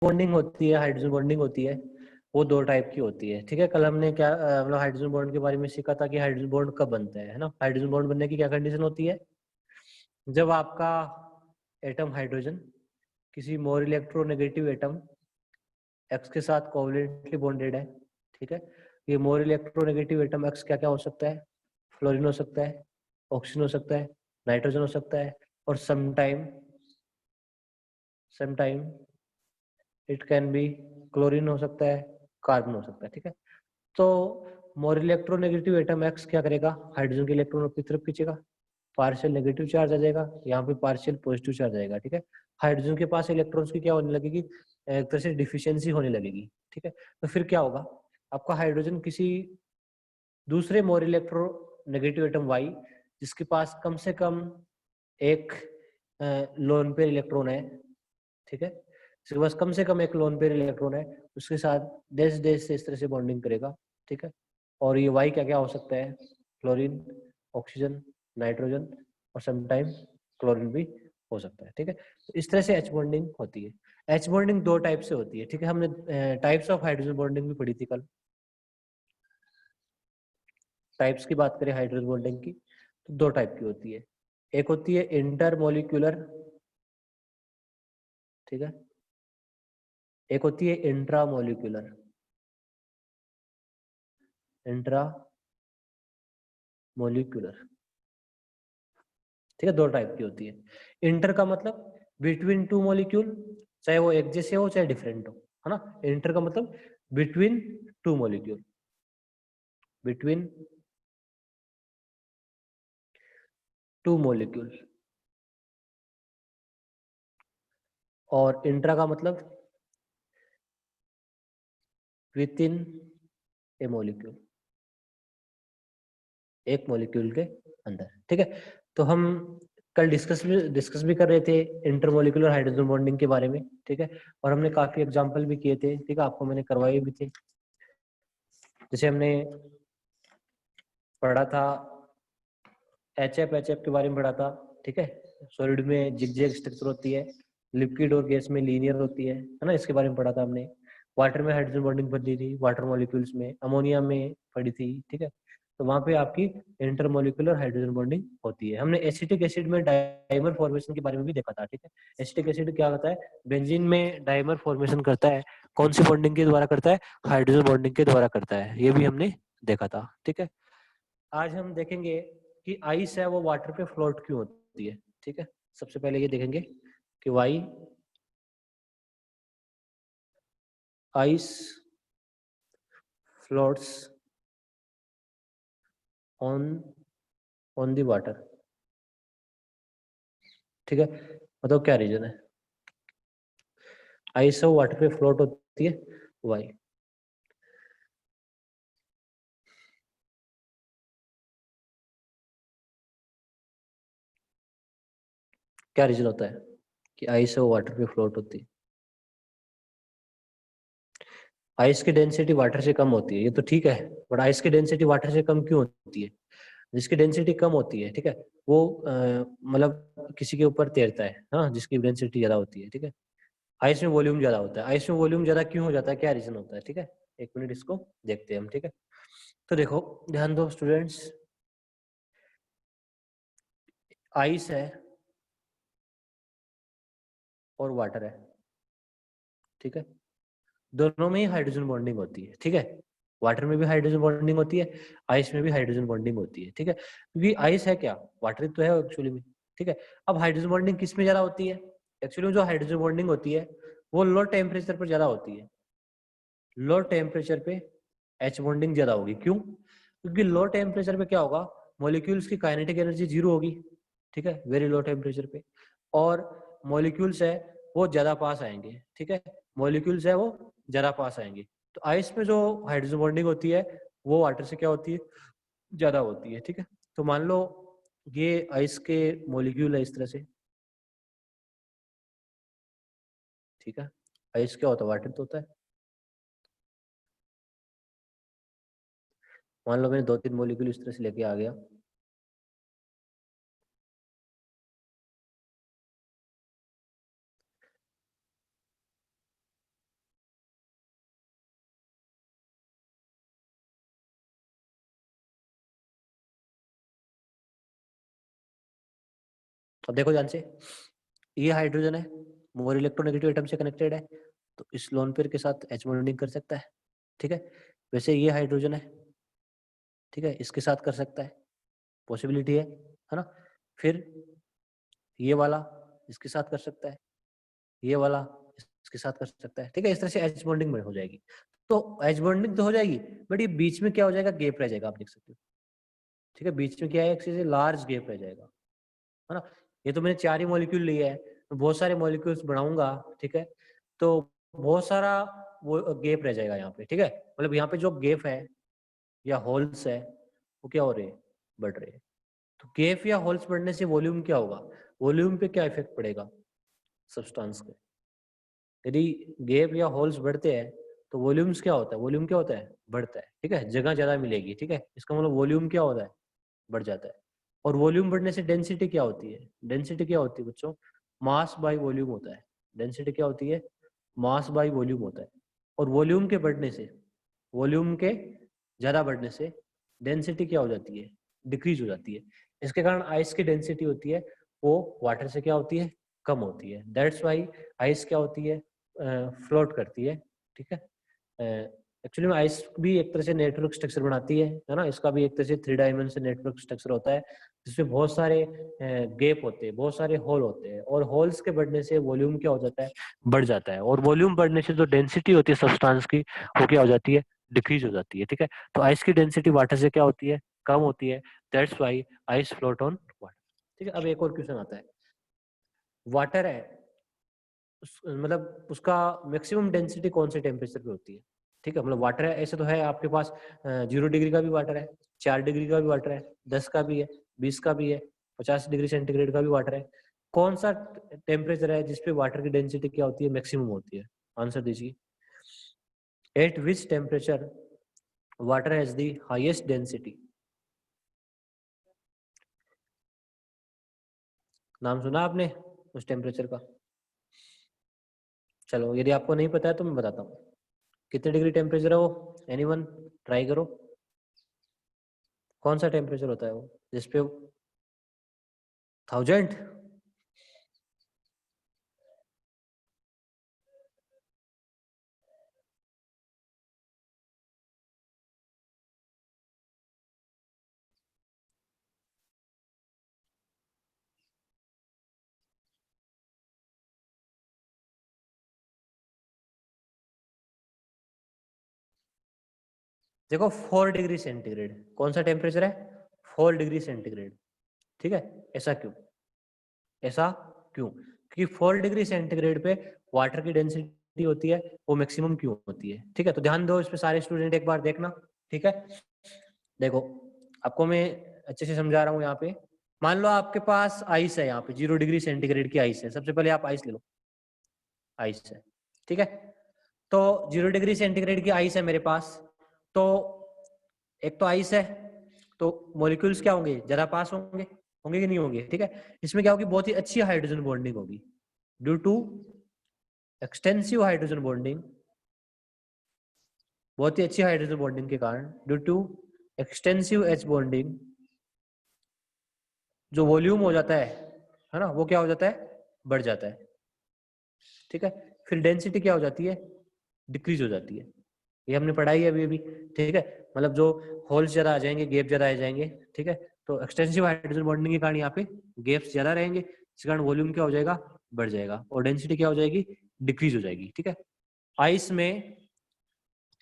Bonding होती है, hydrogen bonding होती है, वो दो टाइप की होती है। ठीक है, कल हमने क्या मतलब हाइड्रोजन बॉन्ड के बारे में सीखा था कि हाइड्रोजन बॉन्ड कब बनता है ना। हाइड्रोजन बॉन्ड बनने की क्या कंडीशन होती है, जब आपका एटम हाइड्रोजन किसी मोर इलेक्ट्रोनेगेटिव एटम एक्स के साथ कोवलेंटली बॉन्डेड है। ठीक है, ये मोर इलेक्ट्रोनेगेटिव एटम एक्स क्या क्या हो सकता है, फ्लोरीन हो सकता है, ऑक्सीजन हो सकता है, नाइट्रोजन हो सकता है, और sometime it can be chlorine हो सकता है, कार्बन हो सकता है। ठीक है, तो मोर इलेक्ट्रोनेगेटिव एटम एक्स क्या करेगा, हाइड्रोजन के इलेक्ट्रॉन अपनी तरफ खींचेगा, पार्शियल नेगेटिव चार्ज आ जाएगा, यहाँ पे पार्शियल पॉजिटिव चार्ज आएगा। ठीक है, हाइड्रोजन के पास इलेक्ट्रॉन्स की क्या होने लगेगी, एक तरह से डिफिशियंसी होने लगेगी। ठीक है, तो फिर क्या होगा, आपका हाइड्रोजन किसी दूसरे more electronegative atom Y, जिसके पास कम से कम एक लोन पेयर इलेक्ट्रॉन है। ठीक है, इसके पास कम से कम एक लोन पेयर इलेक्ट्रॉन है, उसके साथ डैश डैश से इस तरह से बॉन्डिंग करेगा। ठीक है, और ये वाई क्या क्या हो सकता है, क्लोरीन, ऑक्सीजन, नाइट्रोजन, और समटाइम क्लोरीन भी हो सकता है। ठीक है, तो इस तरह से एच बॉन्डिंग होती है। एच बॉन्डिंग दो टाइप से होती है। ठीक है, हमने टाइप्स ऑफ हाइड्रोजन बॉन्डिंग भी पढ़ी थी कल। टाइप्स की बात करें हाइड्रोजन बॉन्डिंग की, तो दो टाइप की होती है। एक होती है इंटरमोलिक्यूलर, ठीक है, एक होती है इंट्रामोलिक्यूलर। इंट्रामोलिक्यूलर, ठीक है, दो टाइप की होती है। इंटर का मतलब बिटवीन टू मॉलिक्यूल, चाहे वो एक जैसे हो चाहे डिफरेंट हो, है ना। इंटर का मतलब between two molecule, between two molecule. और इंट्रा का मतलब विद इन ए मॉलिक्यूल, एक मॉलिक्यूल के अंदर। ठीक है, तो हम कल डिस्कस भी कर रहे थे इंटरमोलिकुलर हाइड्रोजन बॉन्डिंग के बारे में। ठीक है, और हमने काफी एग्जांपल भी किए थे। ठीक है, आपको मैंने करवाए भी थे। जैसे हमने पढ़ा था एच एफ के बारे में पढ़ा था। ठीक है, सॉलिड में जिगजैग स्ट्रक्चर होती है, लिक्विड और गैस में लीनियर होती है ना, इसके बारे में पढ़ा था हमने। वाटर में हाइड्रोजन बॉन्डिंग पढ़ी थी, वाटर मॉलिक्यूल्स में, अमोनिया में पढ़ी थी। ठीक है, तो वहां पे आपकी इंटरमोलिकुलर हाइड्रोजन बॉन्डिंग होती है। हमने एसिटिक एसिड में डाइमर फॉर्मेशन के बारे में भी देखा था। ठीक है, एसिटिक एसिड क्या होता है, बेंजीन में डाइमर फॉर्मेशन करता है, कौन सी बॉन्डिंग के द्वारा करता है, हाइड्रोजन बॉन्डिंग के द्वारा करता है, ये भी हमने देखा था। ठीक है, आज हम देखेंगे कि आइस है वो वाटर पे फ्लोट क्यों होती है। ठीक है, सबसे पहले ये देखेंगे कि why ice floats on on the water. ठीक है, बताओ क्या रीजन है, आइस है वो वाटर पे फ्लोट होती है, वाई। क्या रीजन होता है कि आइस है वो वाटर पे फ्लोट होती है। आइस की डेंसिटी वाटर से कम होती है, ये तो ठीक है, बट आइस की डेंसिटी वाटर से कम क्यों होती है। जिसकी डेंसिटी कम होती है, ठीक है, वो मतलब किसी के ऊपर तैरता है, हाँ, जिसकी डेंसिटी ज्यादा होती है। ठीक है, आइस में वॉल्यूम ज्यादा होता है। आइस में वॉल्यूम ज्यादा क्यों हो जाता है, क्या रीजन होता है। ठीक है, एक मिनट इसको देखते हैं हम। ठीक है, तो देखो ध्यान दो स्टूडेंट्स, आइस है और वाटर है। ठीक है, दोनों में ही हाइड्रोजन बॉन्डिंग होती है। ठीक है, वाटर में भी हाइड्रोजन बॉन्डिंग होती है, आइस में भी हाइड्रोजन बॉन्डिंग होती है। ठीक है, क्योंकि आइस है क्या, वाटर तो है एक्चुअली में। ठीक है, अब हाइड्रोजन बॉन्डिंग किस में ज्यादा होती है, एक्चुअली में जो हाइड्रोजन बॉन्डिंग होती है वो लो टेम्परेचर पर ज्यादा होती है। लो टेम्परेचर पे एच बॉन्डिंग ज्यादा होगी, क्यों, क्योंकि लो टेम्परेचर पे क्या होगा, मॉलिक्यूल्स की काइनेटिक एनर्जी जीरो होगी। ठीक है, वेरी लो टेम्परेचर पे, और मॉलिक्यूल्स है वो ज्यादा पास आएंगे। ठीक है, मॉलिक्यूल्स है वो ज्यादा पास आएंगे। तो आइस में जो हाइड्रोजन बॉन्डिंग होती है वो वाटर से क्या होती है, ज्यादा होती है। ठीक है, तो मान लो ये आइस के मॉलिक्यूल है इस तरह से। ठीक है, आइस क्या होता है, वाटर तो होता है। मान लो मैंने दो तीन मॉलिक्यूल इस तरह से लेके आ गया, अब देखो ध्यान से, ये हाइड्रोजन है, मोर इलेक्ट्रोनेगेटिव एटम से कनेक्टेड है, तो इस लोन पेयर के साथ H बॉन्डिंग कर सकता है, ठीक है। वैसे ये हाइड्रोजन है, ठीक है, इसके साथ कर सकता है, पॉसिबिलिटी है ना। फिर ये वाला इसके साथ कर सकता है, ये वाला इसके साथ कर सकता है, ठीक है। इस तरह से H बॉन्डिंग में हो जाएगी। तो H बॉन्डिंग तो हो जाएगी, बट ये बीच में क्या हो जाएगा, गैप रह जाएगा, आप देख सकते हो, ठीक है। बीच में क्या है, एक लार्ज गैप रह जाएगा, है ना। ये तो मैंने 4 ही मॉलिक्यूल लिए है, तो बहुत सारे मॉलिक्यूल्स बढ़ाऊंगा, ठीक है, तो बहुत सारा वो गैप रह जाएगा यहाँ पे, ठीक है। मतलब यहाँ पे जो गैप है या होल्स है वो क्या हो रहे हैं, बढ़ रहे हैं। तो गैप या होल्स बढ़ने से वॉल्यूम क्या होगा, वॉल्यूम पे क्या इफेक्ट पड़ेगा सब्सटेंस का। यदि गैप या होल्स बढ़ते हैं तो वॉल्यूम्स क्या होता है, वॉल्यूम क्या होता है, बढ़ता है, ठीक है, जगह ज्यादा मिलेगी, ठीक है। इसका मतलब वॉल्यूम क्या होता है, बढ़ जाता है। और वॉल्यूम बढ़ने से डेंसिटी क्या होती है, डेंसिटी क्या होती है बच्चों, मास बाय वॉल्यूम होता है। डेंसिटी क्या होती है, मास बाय वॉल्यूम होता है। और वॉल्यूम के बढ़ने से, वॉल्यूम के ज्यादा बढ़ने से डेंसिटी क्या हो जाती है, डिक्रीज हो जाती है। इसके कारण आइस की डेंसिटी होती है वो वाटर से क्या होती है, कम होती है। दैट्स वाई आइस क्या होती है, फ्लोट करती है, ठीक है। एक्चुअली में आइस भी एक तरह से नेटवर्क स्ट्रक्चर बनाती है ना। इसका भी एक तरह से 3 डायमेंशन नेटवर्क स्ट्रक्चर होता है, जिसमें बहुत सारे गैप होते हैं, बहुत सारे होल होते हैं, और होल्स के बढ़ने से वॉल्यूम क्या हो जाता है, बढ़ जाता है। और वॉल्यूम बढ़ने से जो डेंसिटी होती है सब्सटेंस की वो क्या हो जाती है, डिक्रीज हो जाती है, ठीक है। तो आइस की डेंसिटी वाटर से क्या होती है, कम होती है। That's why ice float on water, ठीक है। अब एक और क्वेश्चन आता है, वाटर है मतलब उसका मैक्सिमम डेंसिटी कौन से टेम्परेचर पे होती है, ठीक है। मतलब वाटर है, ऐसे तो है आपके पास 0 डिग्री का भी वाटर है, 4 डिग्री का भी वाटर है, 10 का भी है, 20 का भी है, 50 डिग्री सेंटीग्रेड का भी वाटर है। कौन सा टेम्परेचर है जिसपे वाटर की डेंसिटी क्या होती है, मैक्सिमम होती है, आंसर दीजिए। Eight which temperature water has the highest density, नाम सुना आपने उस टेम्परेचर का। चलो यदि आपको नहीं पता है तो मैं बताता हूँ, कितने डिग्री टेम्परेचर है वो, एनीवन ट्राई करो, कौन सा टेम्परेचर होता है वो जिसपे 1000। देखो 4 डिग्री सेंटीग्रेड, कौन सा टेम्परेचर है, 4 डिग्री सेंटीग्रेड, ठीक है। ऐसा क्यों, ऐसा क्यों, क्योंकि 4 डिग्री सेंटीग्रेड पे वाटर की डेंसिटी होती है वो मैक्सिमम क्यों होती है, ठीक है। तो ध्यान दो इस पे सारे स्टूडेंट एक बार देखना, ठीक है। देखो आपको मैं अच्छे से समझा रहा हूँ यहाँ पे। मान लो आपके पास आइस है, यहाँ पे 0 डिग्री सेंटीग्रेड की आइस है। सबसे पहले आप आइस ले लो, आइस है, ठीक है। तो 0 डिग्री सेंटीग्रेड की आइस है मेरे पास, तो एक तो आइस है, तो मॉलिक्यूल्स क्या होंगे, जरा पास होंगे, होंगे कि नहीं होंगे, ठीक है। इसमें क्या होगी, बहुत ही अच्छी हाइड्रोजन बॉन्डिंग होगी due to extensive hydrogen bonding, बहुत ही अच्छी हाइड्रोजन बॉन्डिंग के कारण, due to extensive H bonding, जो वॉल्यूम हो जाता है ना, वो क्या हो जाता है, बढ़ जाता है, ठीक है। फिर डेंसिटी क्या हो जाती है, डिक्रीज हो जाती है। ये हमने पढ़ाई है अभी अभी, ठीक है। मतलब जो होल्स ज्यादा आ जाएंगे, गैप ज्यादा आ जाएंगे, ठीक है। तो एक्सटेंसिव हाइड्रोजन बॉन्डिंग के कारण यहाँ पे गैप्स ज्यादा रहेंगे, इस कारण वॉल्यूम क्या हो जाएगा, बढ़ जाएगा, और डेंसिटी क्या हो जाएगी, डिक्रीज हो जाएगी, ठीक है। आइस में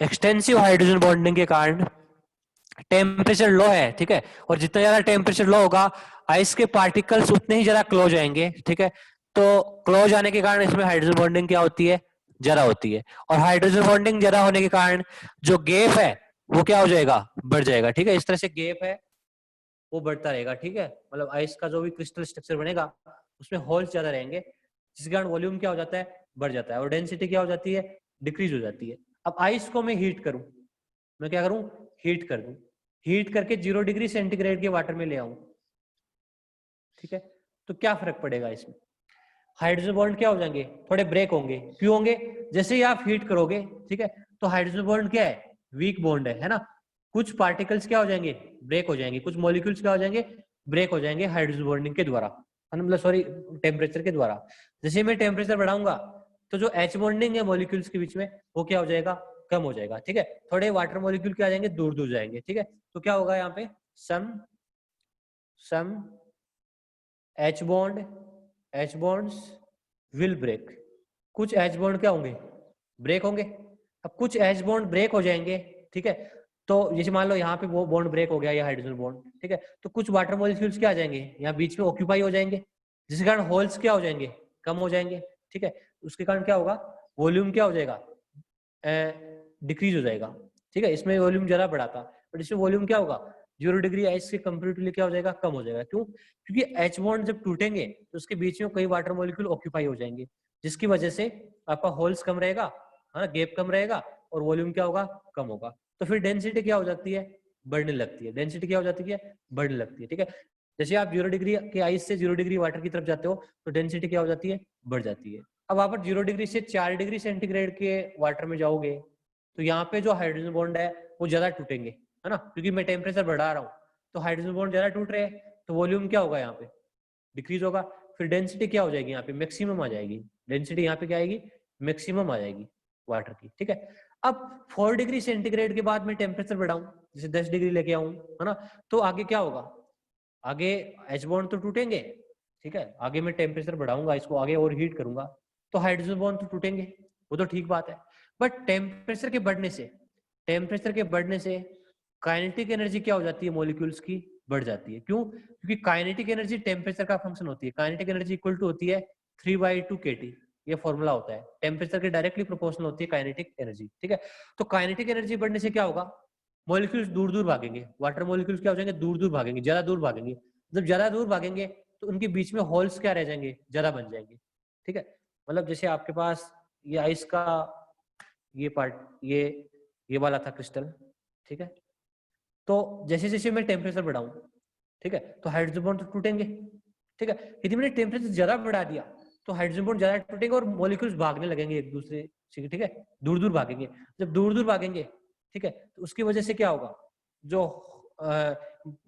एक्सटेंसिव हाइड्रोजन बॉन्डिंग के कारण टेम्परेचर लो है, ठीक है। और जितना ज्यादा टेम्परेचर लो होगा, आइस के पार्टिकल्स उतने ही ज्यादा क्लोज आएंगे, ठीक है। तो क्लोज आने के कारण इसमें हाइड्रोजन बॉन्डिंग क्या होती है, ज्यादा होती है। और हाइड्रोजन बॉन्डिंग ज्यादा होने के कारण जो गैप है वो क्या हो जाएगा, बढ़ जाएगा, ठीक है। इस तरह से गैप है वो बढ़ता रहेगा, ठीक है। मतलब आइस का जो भी क्रिस्टल स्ट्रक्चर बनेगा उसमें होल्स ज्यादा रहेंगे, जिसके कारण वॉल्यूम क्या हो जाता है, बढ़ जाता है, और डेंसिटी क्या हो जाती है, डिक्रीज हो जाती है। अब आइस को मैं हीट करूं, मैं क्या करूं, हीट कर दूं, हीट करके 0 डिग्री सेंटीग्रेड के वाटर में ले आऊं, ठीक है। तो क्या फर्क पड़ेगा इसमें, हाइड्रोजन बॉन्ड क्या हो जाएंगे, थोड़े ब्रेक होंगे, क्यों होंगे, जैसे ही आप हीट करोगे, ठीक है, तो हाइड्रोजन बॉन्ड क्या है, वीक बॉन्ड है ना। कुछ पार्टिकल्स क्या हो जाएंगे, ब्रेक हो जाएंगे, कुछ मॉलिक्यूल्स क्या हो जाएंगे, ब्रेक हो जाएंगे हाइड्रोजन बॉन्डिंग के द्वारा, मतलब सॉरी टेम्परेचर के द्वारा। जैसे मैं टेम्परेचर बढ़ाऊंगा तो जो एच बॉन्डिंग है मॉलिक्यूल्स के बीच में वो क्या हो जाएगा, कम हो जाएगा, ठीक है। थोड़े वाटर मॉलिक्यूल क्या आ जाएंगे, दूर दूर जाएंगे, ठीक है। तो क्या होगा यहाँ पे, सम एच बॉन्ड्स विल ब्रेक, कुछ एच बॉन्ड क्या होंगे, ब्रेक होंगे। अब कुछ एच बॉन्ड ब्रेक हो जाएंगे, ठीक है। तो जैसे मान लो यहाँ पे वो बॉन्ड ब्रेक हो गया, या हाइड्रोजन बॉन्ड, ठीक है। तो कुछ वाटर मॉलिक्यूल्स क्या आ जाएंगे, यहाँ बीच में ऑक्यूपाई हो जाएंगे, जिसके कारण होल्स क्या हो जाएंगे, कम हो जाएंगे, ठीक है। उसके कारण क्या होगा, वॉल्यूम क्या हो जाएगा, डिक्रीज हो जाएगा, ठीक है। इसमें वॉल्यूम जरा बढ़ा था, बट इसमें वॉल्यूम क्या होगा, 0 डिग्री आइस के कंपेरेटिवली क्या हो जाएगा, कम हो जाएगा। क्यों, क्योंकि एच बॉन्ड जब टूटेंगे तो उसके बीच में कई वाटर मॉलिक्यूल ऑक्यूपाई हो जाएंगे, जिसकी वजह से आपका होल्स कम रहेगा, है ना, गैप कम रहेगा, और वॉल्यूम क्या होगा, कम होगा। तो फिर डेंसिटी क्या हो जाती है, बढ़ने लगती है। डेंसिटी क्या हो जाती है, बढ़ने लगती है, ठीक है। जैसे आप 0 डिग्री के आइस से 0 डिग्री वाटर की तरफ जाते हो तो डेंसिटी क्या हो जाती है, बढ़ जाती है। अब आप 0 डिग्री से 4 डिग्री सेंटीग्रेड के वाटर में जाओगे तो यहाँ पे जो हाइड्रोजन बॉन्ड है वो ज्यादा टूटेंगे, है ना, क्योंकि मैं टेम्परेचर बढ़ा रहा हूँ तो हाइड्रोजन बॉन्ड ज्यादा टूट रहे हैं, तो वॉल्यूम क्या होगा, यहाँ पे डिक्रीज होगा। फिर डेंसिटी क्या हो जाएगी, यहाँ पे मैक्सिमम आ जाएगी। डेंसिटी यहाँ पे क्या आएगी, मैक्सिमम आ जाएगी वाटर की, ठीक है। अब 4 डिग्री सेंटीग्रेड के बाद मैं टेम्परेचर बढ़ाऊं, जैसे 10 डिग्री लेके आऊं, है ना, तो आगे क्या होगा, आगे एच बॉन्ड तो टूटेंगे, ठीक है। आगे मैं टेम्परेचर बढ़ाऊंगा, इसको आगे और हीट करूंगा तो हाइड्रोजन बॉन्ड तो टूटेंगे, वो तो ठीक बात है। बट टेम्परेचर के बढ़ने से काइनेटिक एनर्जी क्या हो जाती है, मॉलिक्यूल्स की बढ़ जाती है। क्यों, क्योंकि काइनेटिक एनर्जी टेम्परेचर का फंक्शन होती है। काइनेटिक एनर्जी इक्वल टू होती है 3/2 kT, ये फॉर्मूला होता है, टेम्परेचर के डायरेक्टली प्रोपोर्शनल होती है काइनेटिक एनर्जी, ठीक है। तो काइनेटिक एनर्जी बढ़ने से क्या होगा, मॉलिक्यूल्स दूर दूर भागेंगे, वाटर मॉलिक्यूल्स क्या हो जाएंगे, दूर दूर भागेंगे, ज्यादा दूर भागेंगे। जब ज्यादा दूर भागेंगे तो उनके बीच में होल्स क्या रह जाएंगे, ज्यादा बन जाएंगे, ठीक है। मतलब जैसे आपके पास ये आइस का ये पार्ट, ये वाला था क्रिस्टल, ठीक है। तो जैसे जैसे मैं टेम्परेचर बढ़ाऊं, ठीक है, तो हाइड्रोजन बॉन्ड तो टूटेंगे, ठीक है। यदि मैंने टेम्परेचर ज्यादा बढ़ा दिया तो हाइड्रोजन बॉन्ड ज्यादा टूटेंगे और मॉलिक्यूल्स भागने लगेंगे एक दूसरे से, ठीक है, दूर दूर भागेंगे। जब दूर दूर भागेंगे, ठीक है, तो उसकी वजह से क्या होगा, जो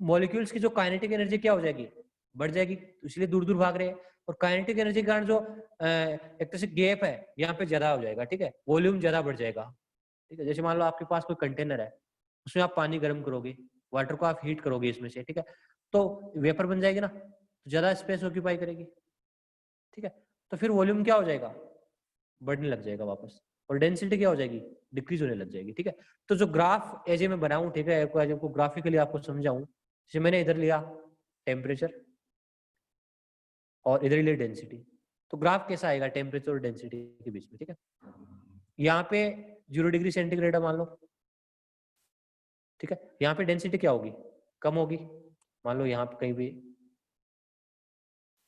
मॉलिक्यूल्स की जो काइनेटिक एनर्जी क्या हो जाएगी, बढ़ जाएगी, तो इसलिए दूर दूर भाग रहे हैं। और काइनेटिक एनर्जी के कारण जो एक तरह से गैप है यहाँ पे ज्यादा हो जाएगा, ठीक है, वॉल्यूम ज्यादा बढ़ जाएगा, ठीक है। जैसे मान लो आपके पास कोई कंटेनर है, उसमें आप पानी गर्म करोगे, वाटर को आप हीट करोगे इसमें से, ठीक है, तो वेपर बन जाएगी ना, तो ज्यादा स्पेस ऑक्यूपाई करेगी, ठीक है। तो फिर वॉल्यूम क्या हो जाएगा, बढ़ने लग जाएगा वापस, और डेंसिटी क्या हो जाएगी, डिक्रीज होने लग जाएगी, ठीक है। तो जो ग्राफ एजे में बनाऊं, ठीक है, आपको ग्राफिकली आपको समझाऊं, जैसे मैंने इधर लिया टेम्परेचर और इधर लिया डेंसिटी, तो ग्राफ कैसा आएगा टेम्परेचर और डेंसिटी के बीच में, ठीक है। यहाँ पे 0 डिग्री सेंटीग्रेड मान लो, ठीक है, यहाँ पे डेंसिटी क्या होगी, कम होगी। मान लो यहाँ पे कहीं भी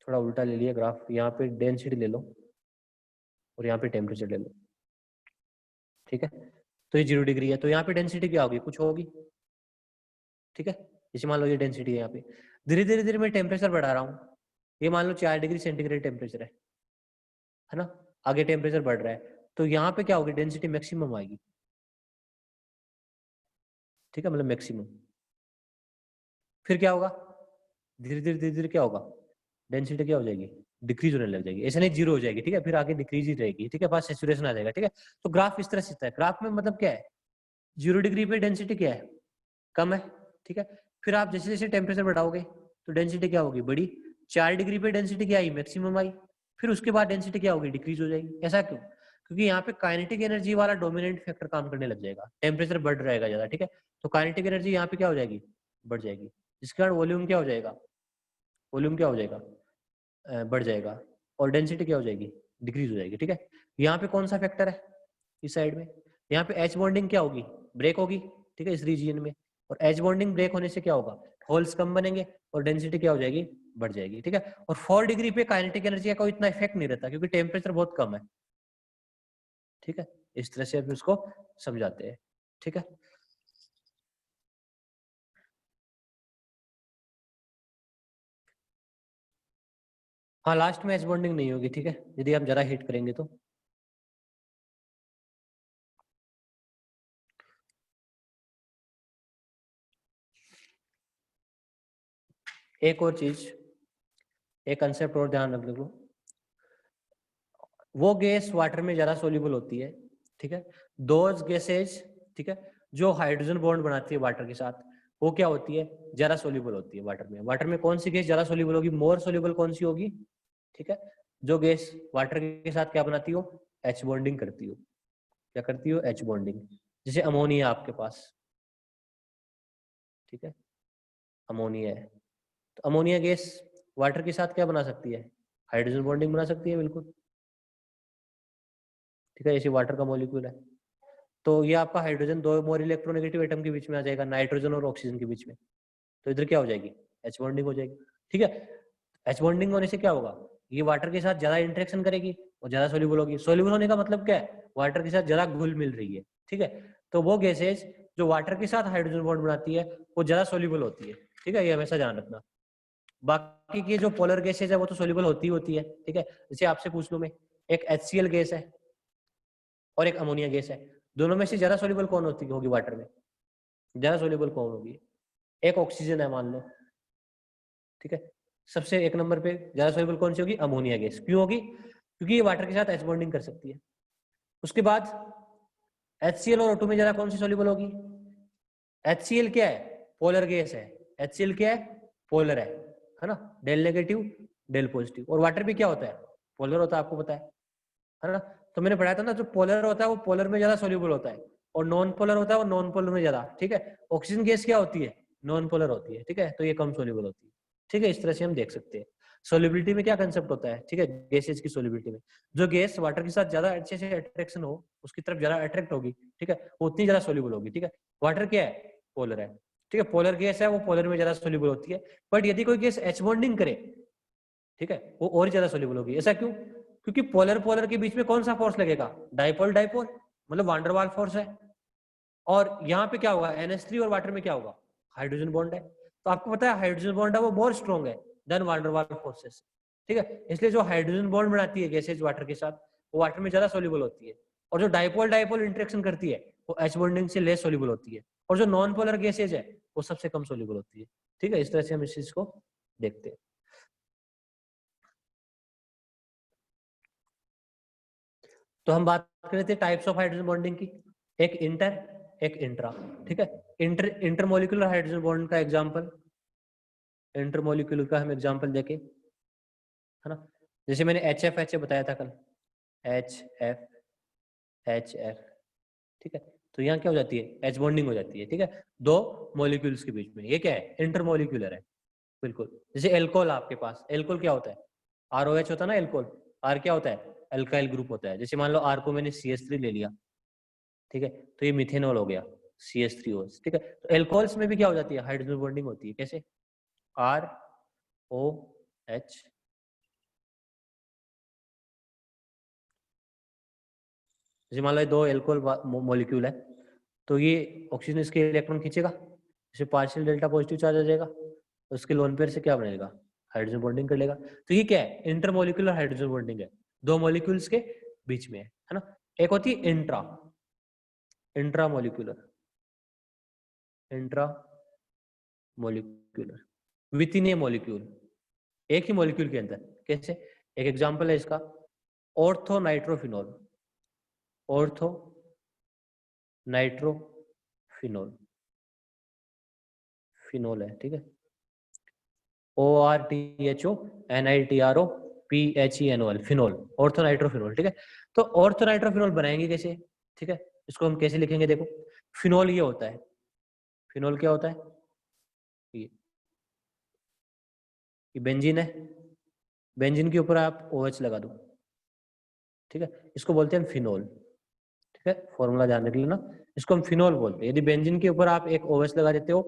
थोड़ा उल्टा ले लिया ग्राफ, यहाँ पे डेंसिटी ले लो और यहाँ पे टेम्परेचर ले लो, ठीक है। तो ये 0 डिग्री है, तो यहाँ पे डेंसिटी क्या होगी, कुछ होगी, ठीक है। जैसे मान लो ये डेंसिटी है, यहाँ पे धीरे धीरे धीरे मैं टेम्परेचर बढ़ा रहा हूँ, ये मान लो 4 डिग्री सेंटीग्रेड टेम्परेचर है ना, आगे टेम्परेचर बढ़ रहा है, तो यहाँ पे क्या होगी, डेंसिटी मैक्सिमम आएगी, ठीक है, मतलब मैक्सिमम। फिर क्या होगा, धीरे धीरे धीरे धीरे क्या होगा, डेंसिटी क्या हो जाएगी, डिक्रीज होने लग जाएगी, ऐसे नहीं जीरो हो जाएगी, ठीक है, फिर आगे डिक्रीज ही रहेगी, ठीक है, पास सेचुरेशन आ जाएगा, ठीक है। तो ग्राफ इस तरह से है, ग्राफ में मतलब क्या है, 0 डिग्री पे डेंसिटी क्या है, कम है, ठीक है। फिर आप जैसे जैसे टेम्परेचर बढ़ाओगे तो डेंसिटी क्या होगी, बड़ी। 4 डिग्री पे डेंसिटी क्या आई, मैक्सिमम आई, फिर उसके बाद डेंसिटी क्या होगी, डिक्रीज हो जाएगी। ऐसा क्यों, क्योंकि यहाँ पे काइनेटिक एनर्जी वाला डोमिनेंट फैक्टर काम करने लग जाएगा, टेम्परेचर बढ़ रहेगा ज्यादा, ठीक है। तो काइनेटिक एनर्जी यहाँ पे क्या हो जाएगी, बढ़ जाएगी, जिसके कारण वॉल्यूम क्या हो जाएगा, वॉल्यूम क्या हो जाएगा, बढ़ जाएगा, और डेंसिटी क्या हो जाएगी, डिक्रीज हो जाएगी, ठीक है। यहाँ पे कौन सा फैक्टर है, इस साइड में, यहाँ पे एच बॉन्डिंग क्या होगी, ब्रेक होगी, ठीक है, इस रीजियन में। और एच बॉन्डिंग ब्रेक होने से क्या होगा, होल्स कम बनेंगे और डेंसिटी क्या हो जाएगी, बढ़ जाएगी, ठीक है। और 4 डिग्री पे काइनेटिक एनर्जी का कोई इतना इफेक्ट नहीं रहता क्योंकि टेम्परेचर बहुत कम है, ठीक है। इस तरह से हम इसको समझाते हैं, ठीक है। हाँ, लास्ट में एच बॉन्डिंग नहीं होगी, ठीक है, यदि आप ज्यादा हीट करेंगे तो। एक और चीज, एक कंसेप्ट और ध्यान रख लो, वो गैस वाटर में ज्यादा सोल्यूबल होती है, ठीक है। दोज गैसेज, ठीक है, जो हाइड्रोजन बॉन्ड बनाती है वाटर के साथ, वो क्या होती है, ज्यादा सोल्यूबल होती है वाटर में। वाटर में कौन सी गैस ज्यादा सोल्यूबल होगी, मोर सोल्यूबल कौन सी होगी, ठीक है, जो गैस वाटर के साथ क्या बनाती हो, एच बॉन्डिंग करती हो। क्या करती हो, एच बॉन्डिंग। जैसे अमोनिया आपके पास, ठीक है, अमोनिया है, तो अमोनिया गैस वाटर के साथ क्या बना सकती है, हाइड्रोजन बॉन्डिंग बना सकती है, बिल्कुल, ठीक है। जैसे वाटर का मॉलिक्यूल है, तो ये आपका हाइड्रोजन दो मोर इलेक्ट्रोनेगेटिव एटम के बीच में आ जाएगा, नाइट्रोजन और ऑक्सीजन के बीच में, तो इधर क्या हो जाएगी, एच बॉन्डिंग हो जाएगी, ठीक है। एच बॉन्डिंग होने से क्या होगा, ये वाटर के साथ ज्यादा इंटरेक्शन करेगी और ज्यादा सोल्यूबल होगी। सोल्यूबल होने का मतलब क्या है, वाटर के साथ ज्यादा घुल मिल रही है, ठीक है। तो वो गैसेज जो वाटर के साथ हाइड्रोजन बॉन्ड बनाती है वो ज्यादा सोल्यूबल होती है, ठीक है, ये हमेशा ध्यान रखना। बाकी की जो पोलर गैसेज है वो तो सोल्यूबल होती है, ठीक है। जैसे आपसे पूछ लूं मैं, एक HCl गैस है और एक अमोनिया गैस है, दोनों में से ज्यादा सोल्यूबल कौन होगी वाटर में, ज्यादा सोल्यूबल कौन होगी, एक ऑक्सीजन है मान लो, ठीक है, सबसे एक नंबर पे ज्यादा सोल्यूबल कौन सी होगी, अमोनिया गैस। क्यों होगी, क्योंकि ये वाटर के साथ एच बॉन्डिंग कर सकती है। उसके बाद HCl और O2 में ज्यादा कौन सी सोल्यूबल होगी, HCl क्या है, पोलर गैस है, HCl क्या है, पोलर है ना, डेल नेगेटिव डेल पॉजिटिव। और वाटर भी क्या होता है, पोलर होता है, आपको पता है ना। तो मैंने पढ़ाया था ना, जो पोलर होता है वो पोलर में ज्यादा सोल्यूबल होता है, और नॉन पोलर होता है वो नॉन पोलर में ज्यादा, ठीक है। ऑक्सीजन गैस क्या होती है, नॉन पोलर होती है, ठीक है, तो ये कम सोल्यूबल होती है, ठीक है। इस तरह से हम देख सकते हैं सोल्यूबिलिटी में क्या कंसेप्ट होता है, ठीक है, गैसेज की सोल्यूबिलिटी में जो गैस वाटर के साथ ज्यादा अच्छे से अट्रैक्शन हो, उसकी तरफ ज्यादा अट्रैक्ट होगी, ठीक है, वो उतनी ज्यादा सोल्यूबल होगी, ठीक है। वाटर क्या है, पोलर है, ठीक है, पोलर गैस है, वो पोलर में ज्यादा सोल्यूबल होती है। बट यदि कोई गैस एच बॉन्डिंग करे, ठीक है, वो और ज्यादा सोल्यूबल होगी। ऐसा क्यों, क्योंकि पोलर पोलर के बीच में कौन सा फोर्स लगेगा, डाइपोल डाइपोल, मतलब वांडरवाल फोर्स है। और यहाँ पे क्या होगा, NH3 और वाटर में क्या होगा, हाइड्रोजन बॉन्ड है। तो आपको पता है हाइड्रोजन बॉन्ड है वो मोर स्ट्रॉन्ग है देन वांडरवाल फोर्सेस, ठीक है। इसलिए जो हाइड्रोजन बॉन्ड बनाती है गैसेज वाटर के साथ, वो वाटर में ज्यादा सोल्यूबल होती है। और जो डाइपोल डाइपोल इंटरेक्शन करती है वो एच बॉन्डिंग से लेस सोल्यूबल होती है। और जो नॉन पोलर गैसेज है वो सबसे कम सोल्यूबल होती है, ठीक है। इस तरह से हम इस चीज को देखते हैं। तो हम बात कर रहे थे टाइप्स ऑफ हाइड्रोजन बॉन्डिंग की, एक इंटर एक इंट्रा, ठीक है। इंटरमोलिकुलर हाइड्रोजन बॉन्ड का एग्जांपल, इंटरमोलिकुलर का हम एग्जांपल देखें, है ना। जैसे मैंने HF बताया था कल, HF, ठीक है। तो यहाँ क्या हो जाती है, एच बॉन्डिंग हो जाती है, ठीक है, दो मॉलिक्यूल्स के बीच में। ये क्या है, इंटरमोलिकुलर है, बिल्कुल। जैसे एल्कोहल, आपके पास एल्कोहल क्या होता है, ROH होता है ना एल्कोहल, आर क्या होता है, अल्काइल ग्रुप होता है। जैसे मान लो आर को मैंने CH3 ले लिया, ठीक है, तो ये मिथेनॉल हो गया, CH3OH, ठीक है। तो एल्कोहल्स में भी क्या हो जाती है, हाइड्रोजन बॉन्डिंग होती है। कैसे, ROH, जैसे मान लो दो एल्कोहल मॉलिक्यूल है, तो ये ऑक्सीजन इसके इलेक्ट्रॉन खींचेगा, जैसे पार्शियल डेल्टा पॉजिटिव चार्ज आ जाएगा, तो उसके लोन पेयर से क्या बनेगा, हाइड्रोजन बॉन्डिंग कर लेगा। तो ये क्या है, इंटरमोलिकुलर हाइड्रोजन बॉन्डिंग है, दो मॉलिक्यूल्स के बीच में है ना। एक होती है intramolecular, intra molecular, with in A molecule, एक ही मॉलिक्यूल के अंदर। कैसे, एक एग्जांपल है इसका, ortho nitrophenol, ortho nitrophenol, phenol है, ठीक है, ORTHONITROPHENOL, फिनॉल, ऑर्थो नाइट्रोफिनॉल, ठीक है। तो ऑर्थो नाइट्रोफिनॉल बनाएंगे कैसे, ठीक है, इसको हम कैसे लिखेंगे, देखो फिनॉल ये होता है, फिनॉल क्या होता है, ये बेंजीन है, बेंजीन के ऊपर आप OH लगा दो, ठीक है, इसको बोलते हैं फिनॉल, ठीक है, फॉर्मूला ध्यान रख लेना, इसको हम फिनॉल बोलते हैं। यदि बेंजीन के ऊपर आप एक OH लगा देते हो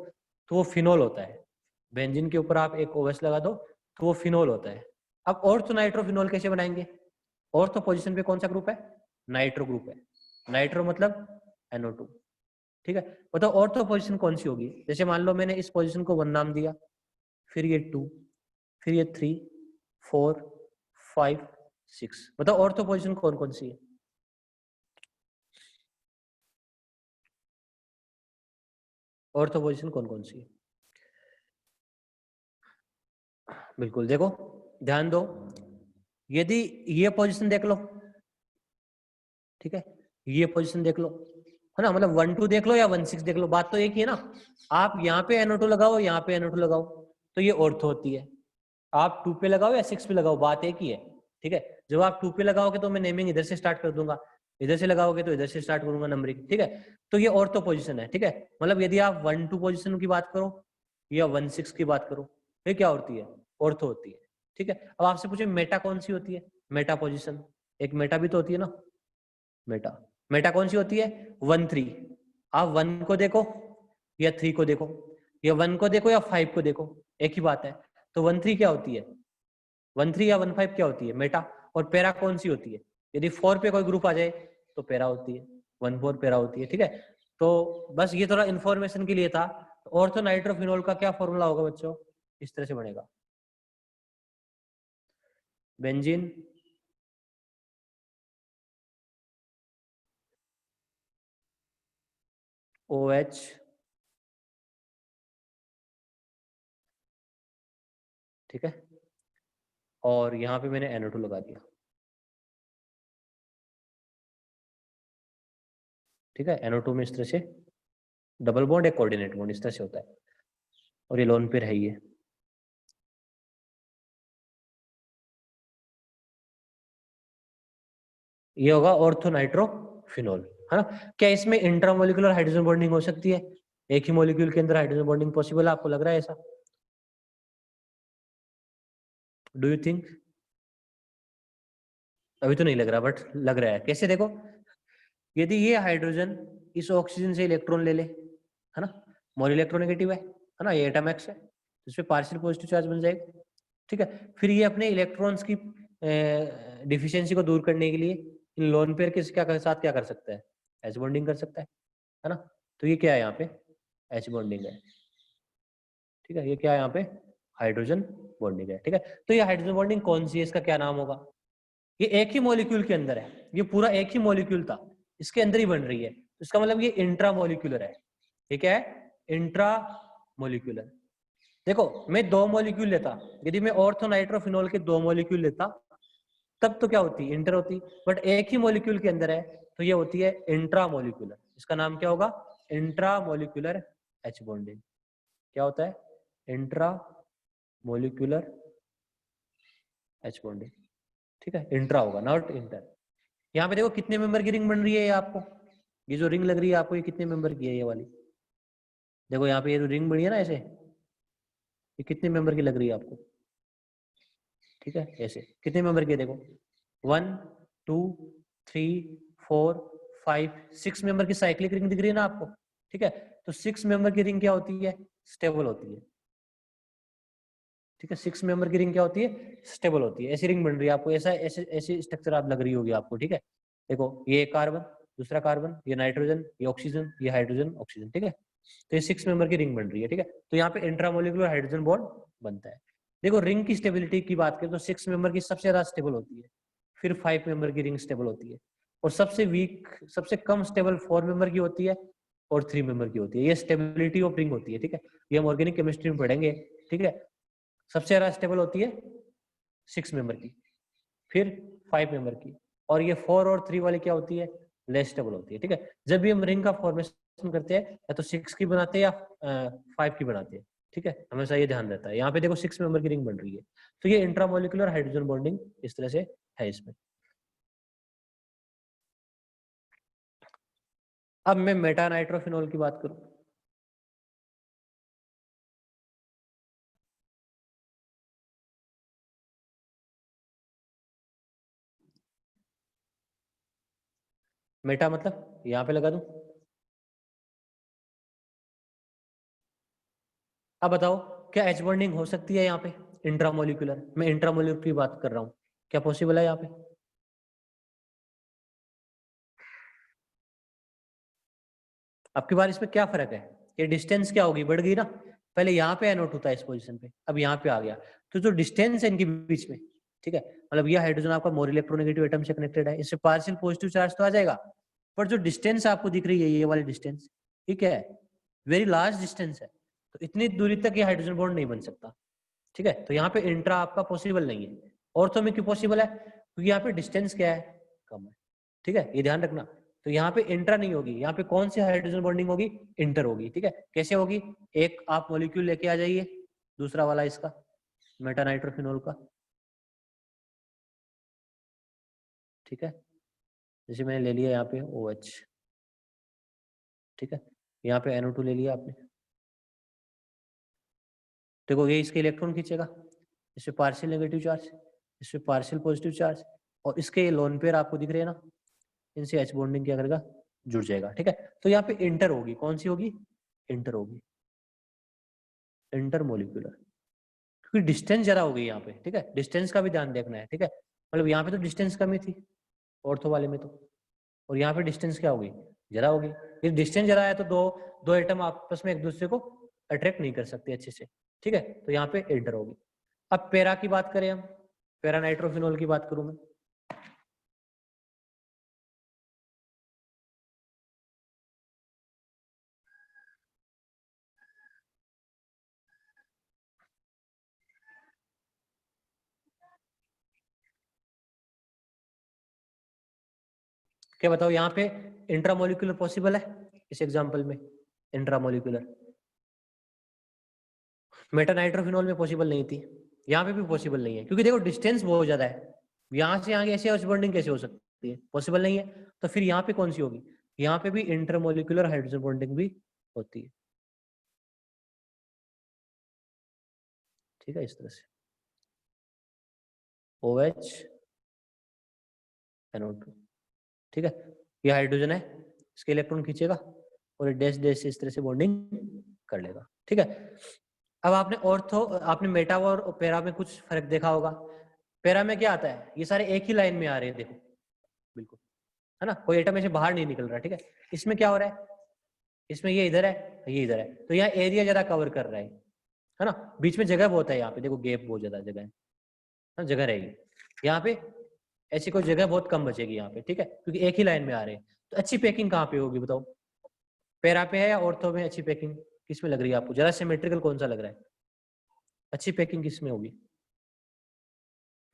तो वो फिनॉल होता है, बेंजीन के ऊपर आप एक OH लगा दो तो वो फिनॉल होता है। अब ऑर्थो नाइट्रोफिनॉल कैसे बनाएंगे, ऑर्थो पोजीशन पे कौन सा ग्रुप है, नाइट्रो ग्रुप है, नाइट्रो मतलब NO2, ठीक है। बताओ ऑर्थो पोजीशन कौन सी होगी, जैसे मान लो मैंने इस पोजीशन को 1 नाम दिया, फिर ये 2, फिर ये 3, 4, 5, 6, बताओ ऑर्थो पोजीशन कौन कौन सी है, ऑर्थो पोजीशन कौन कौन सी है, बिल्कुल देखो, ध्यान दो, यदि ये पोजीशन देख लो, ठीक है, ये पोजीशन देख लो, है ना, मतलब 1 2 देख लो या 1 6 देख लो, बात तो एक ही है ना। आप यहाँ पे NO2 लगाओ, यहाँ पे NO2 लगाओ, तो ये ऑर्थो होती है। आप 2 पे लगाओ या 6 पे लगाओ, बात एक ही है, ठीक है। जब आप 2 पे लगाओगे तो मैं नेमिंग इधर से स्टार्ट कर दूंगा, इधर से लगाओगे तो इधर से स्टार्ट करूंगा नंबरिंग, ठीक है। तो ये ऑर्थो पोजीशन है, ठीक है। मतलब यदि आप 1 2 पोजीशन की बात करो या 1 6 की बात करो, ये क्या होती है, ऑर्थो होती है, ठीक है। अब आपसे पूछे मेटा कौन सी होती है, मेटा पोजीशन, एक मेटा भी तो होती है ना, मेटा, मेटा कौन सी होती है, 1 3। आप 1 को देखो या 3 को देखो, या 1 को देखो या 5 को देखो, एक ही बात है। तो 1 3 क्या होती है, 1 3 या 1 5 क्या होती है, मेटा। और पैरा कौन सी होती है, यदि 4 पे कोई ग्रुप आ जाए तो पैरा होती है, 1 4 पैरा होती है, ठीक है। तो बस ये थोड़ा इन्फॉर्मेशन के लिए था। ऑर्थो नाइट्रोफिनोल का क्या फॉर्मूला होगा बच्चों, इस तरह से बनेगा, बेंजीन OH ठीक है, और यहाँ पे मैंने NO2 लगा दिया, ठीक है। NO2 में इस तरह से डबल बॉन्ड, एक कोऑर्डिनेट बॉन्ड, इस तरह से होता है, और ये लोन पेयर है ये होगा ऑर्थोनाइट्रोफिनोल, है ना। क्या इसमें इंट्रामोलिकुलर हाइड्रोजन बॉन्डिंग हो सकती है, एक ही मॉलिक्यूल के अंदर हाइड्रोजन बॉन्डिंग पॉसिबल है, आपको लग रहा है ऐसा, डू यू थिंक? अभी तो नहीं लग रहा, बट लग रहा है, कैसे देखो, यदि ये हाइड्रोजन इस ऑक्सीजन से इलेक्ट्रॉन ले ले, है ना, मोर इलेक्ट्रोनेगेटिव है ना, ये एटम एक्स है, तो इस पे पार्शियल पॉजिटिव चार्ज बन जाएगा, ठीक है। फिर ये अपने इलेक्ट्रॉन्स की डिफिशियंसी को दूर करने के लिए इन लोन पेयर के साथ क्या कर सकता है, एच बॉन्डिंग कर सकता है ना। तो ये क्या है, यहाँ पे एच बॉन्डिंग है, ठीक है। ये क्या है, यहाँ पे हाइड्रोजन बॉन्डिंग है, ठीक है। तो ये हाइड्रोजन बॉन्डिंग कौन सी है, इसका क्या नाम होगा, ये एक ही मॉलिक्यूल के अंदर है, ये पूरा एक ही मॉलिक्यूल था, इसके अंदर ही बन रही है, तो इसका मतलब ये इंट्रा मॉलिक्यूलर है, ठीक है, इंट्रा मॉलिक्यूलर। देखो मैं 2 मॉलिक्यूल लेता, यदि मैं ऑर्थोनाइट्रोफिनोल के 2 मॉलिक्यूल लेता तब तो क्या होती, इंटर होती, बट एक ही मॉलिक्यूल के अंदर है तो ये होती है इंट्रा मॉलिक्यूलर, इसका नाम क्या होगा, इंट्रा मॉलिक्यूलर एच बॉन्डिंग। क्या होता है, इंट्रा मॉलिक्यूलर एच बॉन्डिंग, ठीक है, इंट्रा होगा नॉट इंटर। यहाँ पे देखो कितने मेंबर की रिंग बन रही है, ये आपको, ये जो रिंग लग रही है आपको, ये कितने मेंबर की है, ये वाली देखो, यहाँ पे ये जो रिंग बनी है ना ऐसे, ये कितने मेंबर की लग रही है आपको, ठीक है, ऐसे कितने मेंबर की है, देखो 1 2 3 4 5 6 मेंबर की साइक्लिक रिंग दिख रही है ना आपको, ठीक है। तो 6 मेंबर की रिंग क्या होती है, स्टेबल होती है, ठीक है। 6 मेंबर की रिंग क्या होती है, स्टेबल होती है, ऐसी रिंग बन रही है आपको, ऐसा ऐसे ऐसी स्ट्रक्चर आप लग रही होगी आपको, ठीक है। देखो ये कार्बन, दूसरा कार्बन, ये नाइट्रोजन, ये ऑक्सीजन, ये हाइड्रोजन ऑक्सीजन, ठीक है। तो ये 6 मेंबर की रिंग बन रही है, ठीक है। तो यहाँ पे इंट्रामोलिकुलर हाइड्रोजन बॉन्ड बनता है। देखो रिंग की स्टेबिलिटी की बात करें तो 6 मेंबर की सबसे ज्यादा स्टेबल होती है, फिर 5 मेंबर की रिंग स्टेबल होती है, और सबसे वीक, सबसे कम स्टेबल 4 मेंबर की होती है, और 3 मेंबर की होती है। ये स्टेबिलिटी ऑफ रिंग होती है, ठीक है। ये हम ऑर्गेनिक केमिस्ट्री में पढ़ेंगे, ठीक है। सबसे ज्यादा स्टेबल होती है 6 मेंबर की, फिर 5 मेंबर की, और ये 4 और 3 वाली क्या होती है, लेस स्टेबल होती है, ठीक है। जब भी हम रिंग का फॉर्मेशन करते हैं या तो 6 की बनाते हैं या 5 की बनाते हैं, ठीक है, हमेशा ये ध्यान रहता है। यहाँ पे देखो 6 मेंबर की रिंग बन रही है, तो ये इंट्रामोलिकुलर हाइड्रोजन बॉन्डिंग इस तरह से है इसमें। अब मैं मेटा नाइट्रोफिनोल की बात करूं, मेटा मतलब यहाँ पे लगा दूं। अब बताओ क्या एच बॉन्डिंग हो सकती है यहाँ पे, इंट्रामोलिकुलर, मैं इंट्रामोलिकुलर की बात कर रहा हूँ, क्या पॉसिबल है यहाँ पे? आपकी बार इसमें क्या फर्क है, ये डिस्टेंस क्या होगी, बढ़ गई ना, पहले यहाँ पे NO2 था इस पोजीशन पे, अब यहाँ पे आ गया, तो जो डिस्टेंस है इनके बीच में, ठीक है, मतलब ये हाइड्रोजन आपका मोर इलेक्ट्रोनेगेटिव एटम से कनेक्टेड है, इससे पार्शियल पॉजिटिव चार्ज तो आ जाएगा, पर जो डिस्टेंस आपको दिख रही है ये वाली डिस्टेंस, ठीक है, वेरी लार्ज डिस्टेंस है, तो इतनी दूरी तक ये हाइड्रोजन बॉन्ड नहीं बन सकता, ठीक है। तो यहाँ पे इंट्रा आपका पॉसिबल नहीं है। ऑर्थो में क्यों पॉसिबल है? क्योंकि यहाँ पे डिस्टेंस क्या है, कम है, ठीक है, ये ध्यान रखना। तो यहाँ पे इंट्रा नहीं होगी, यहाँ पे कौन सी हाइड्रोजन बॉन्डिंग होगी, इंटर होगी, ठीक है। कैसे होगी? एक आप मॉलिक्यूल लेके आ जाइए, दूसरा वाला इसका मेटा नाइट्रोफिनोल का, ठीक है। जैसे मैंने ले लिया यहाँ पे OH, ठीक है, यहाँ पे NO2 ले लिया आपने। देखो ये इसके इलेक्ट्रॉन खींचेगा, इसमें पार्शियल नेगेटिव चार्ज, इसमें पार्शियल पॉजिटिव चार्ज, और इसके लोन पेयर आपको दिख रहे हैं ना, इनसे H बॉन्डिंग क्या करेगा, जुड़ जाएगा, ठीक है। तो यहाँ पे इंटर होगी, कौन सी होगी, इंटर होगी, इंटर मोलिकुलर, क्योंकि डिस्टेंस ज्यादा हो गई यहाँ पे, ठीक है। डिस्टेंस का भी ध्यान देखना है, ठीक है। मतलब यहाँ पे तो डिस्टेंस कमी थी ऑर्थो वाले में तो, और यहाँ पे डिस्टेंस क्या होगी, ज्यादा होगी। ये डिस्टेंस ज्यादा है तो दो दो एटम आपस में एक दूसरे को अट्रैक्ट नहीं कर सकते अच्छे से, ठीक है। तो यहाँ पे इंटर होगी। अब पैरा की बात करें हम, पैरा नाइट्रोफिनोल की बात करूं मैं, क्या बताओ यहाँ पे इंट्रामोलिकुलर पॉसिबल है इस एग्जांपल में? इंट्रामोलिकुलर मेटा नाइट्रोफिनोल में पॉसिबल नहीं थी, यहाँ पे भी पॉसिबल नहीं है, क्योंकि देखो डिस्टेंस बहुत ज्यादा है, यहाँ से आगे ऐसे H बॉन्डिंग कैसे हो सकती है, पॉसिबल नहीं है। तो फिर यहाँ पे कौन सी होगी, यहाँ पे भी इंटरमोलिकुलर हाइड्रोजन बॉन्डिंग भी होती है, ठीक है, इस तरह से OH NO2, ठीक है। ये हाइड्रोजन है, इसके इलेक्ट्रॉन खींचेगा और डैश डैश से इस तरह से बॉन्डिंग कर लेगा, ठीक है। अब आपने ऑर्थो, आपने मेटा और पैरा में कुछ फर्क देखा होगा। पैरा में क्या आता है, ये सारे एक ही लाइन में आ रहे हैं, देखो बिल्कुल, है ना, कोई एटम ऐसे बाहर नहीं निकल रहा, ठीक है। इसमें क्या हो रहा है, इसमें ये इधर है, ये इधर है, तो यहाँ एरिया ज्यादा कवर कर रहा है ना, बीच में जगह बहुत है, यहाँ पे देखो गैप बहुत ज्यादा जगह है, जगह रहेगी। यहाँ पे ऐसी कोई जगह बहुत कम बचेगी यहाँ पे, ठीक है, क्योंकि एक ही लाइन में आ रहे हैं। तो अच्छी पैकिंग कहाँ पे होगी बताओ, पैरा पे है या ऑर्थो में? अच्छी पैकिंग किसमें लग रही है आपको, जरा सिमेट्रिकल कौन सा लग रहा है, अच्छी पैकिंग किसमें होगी,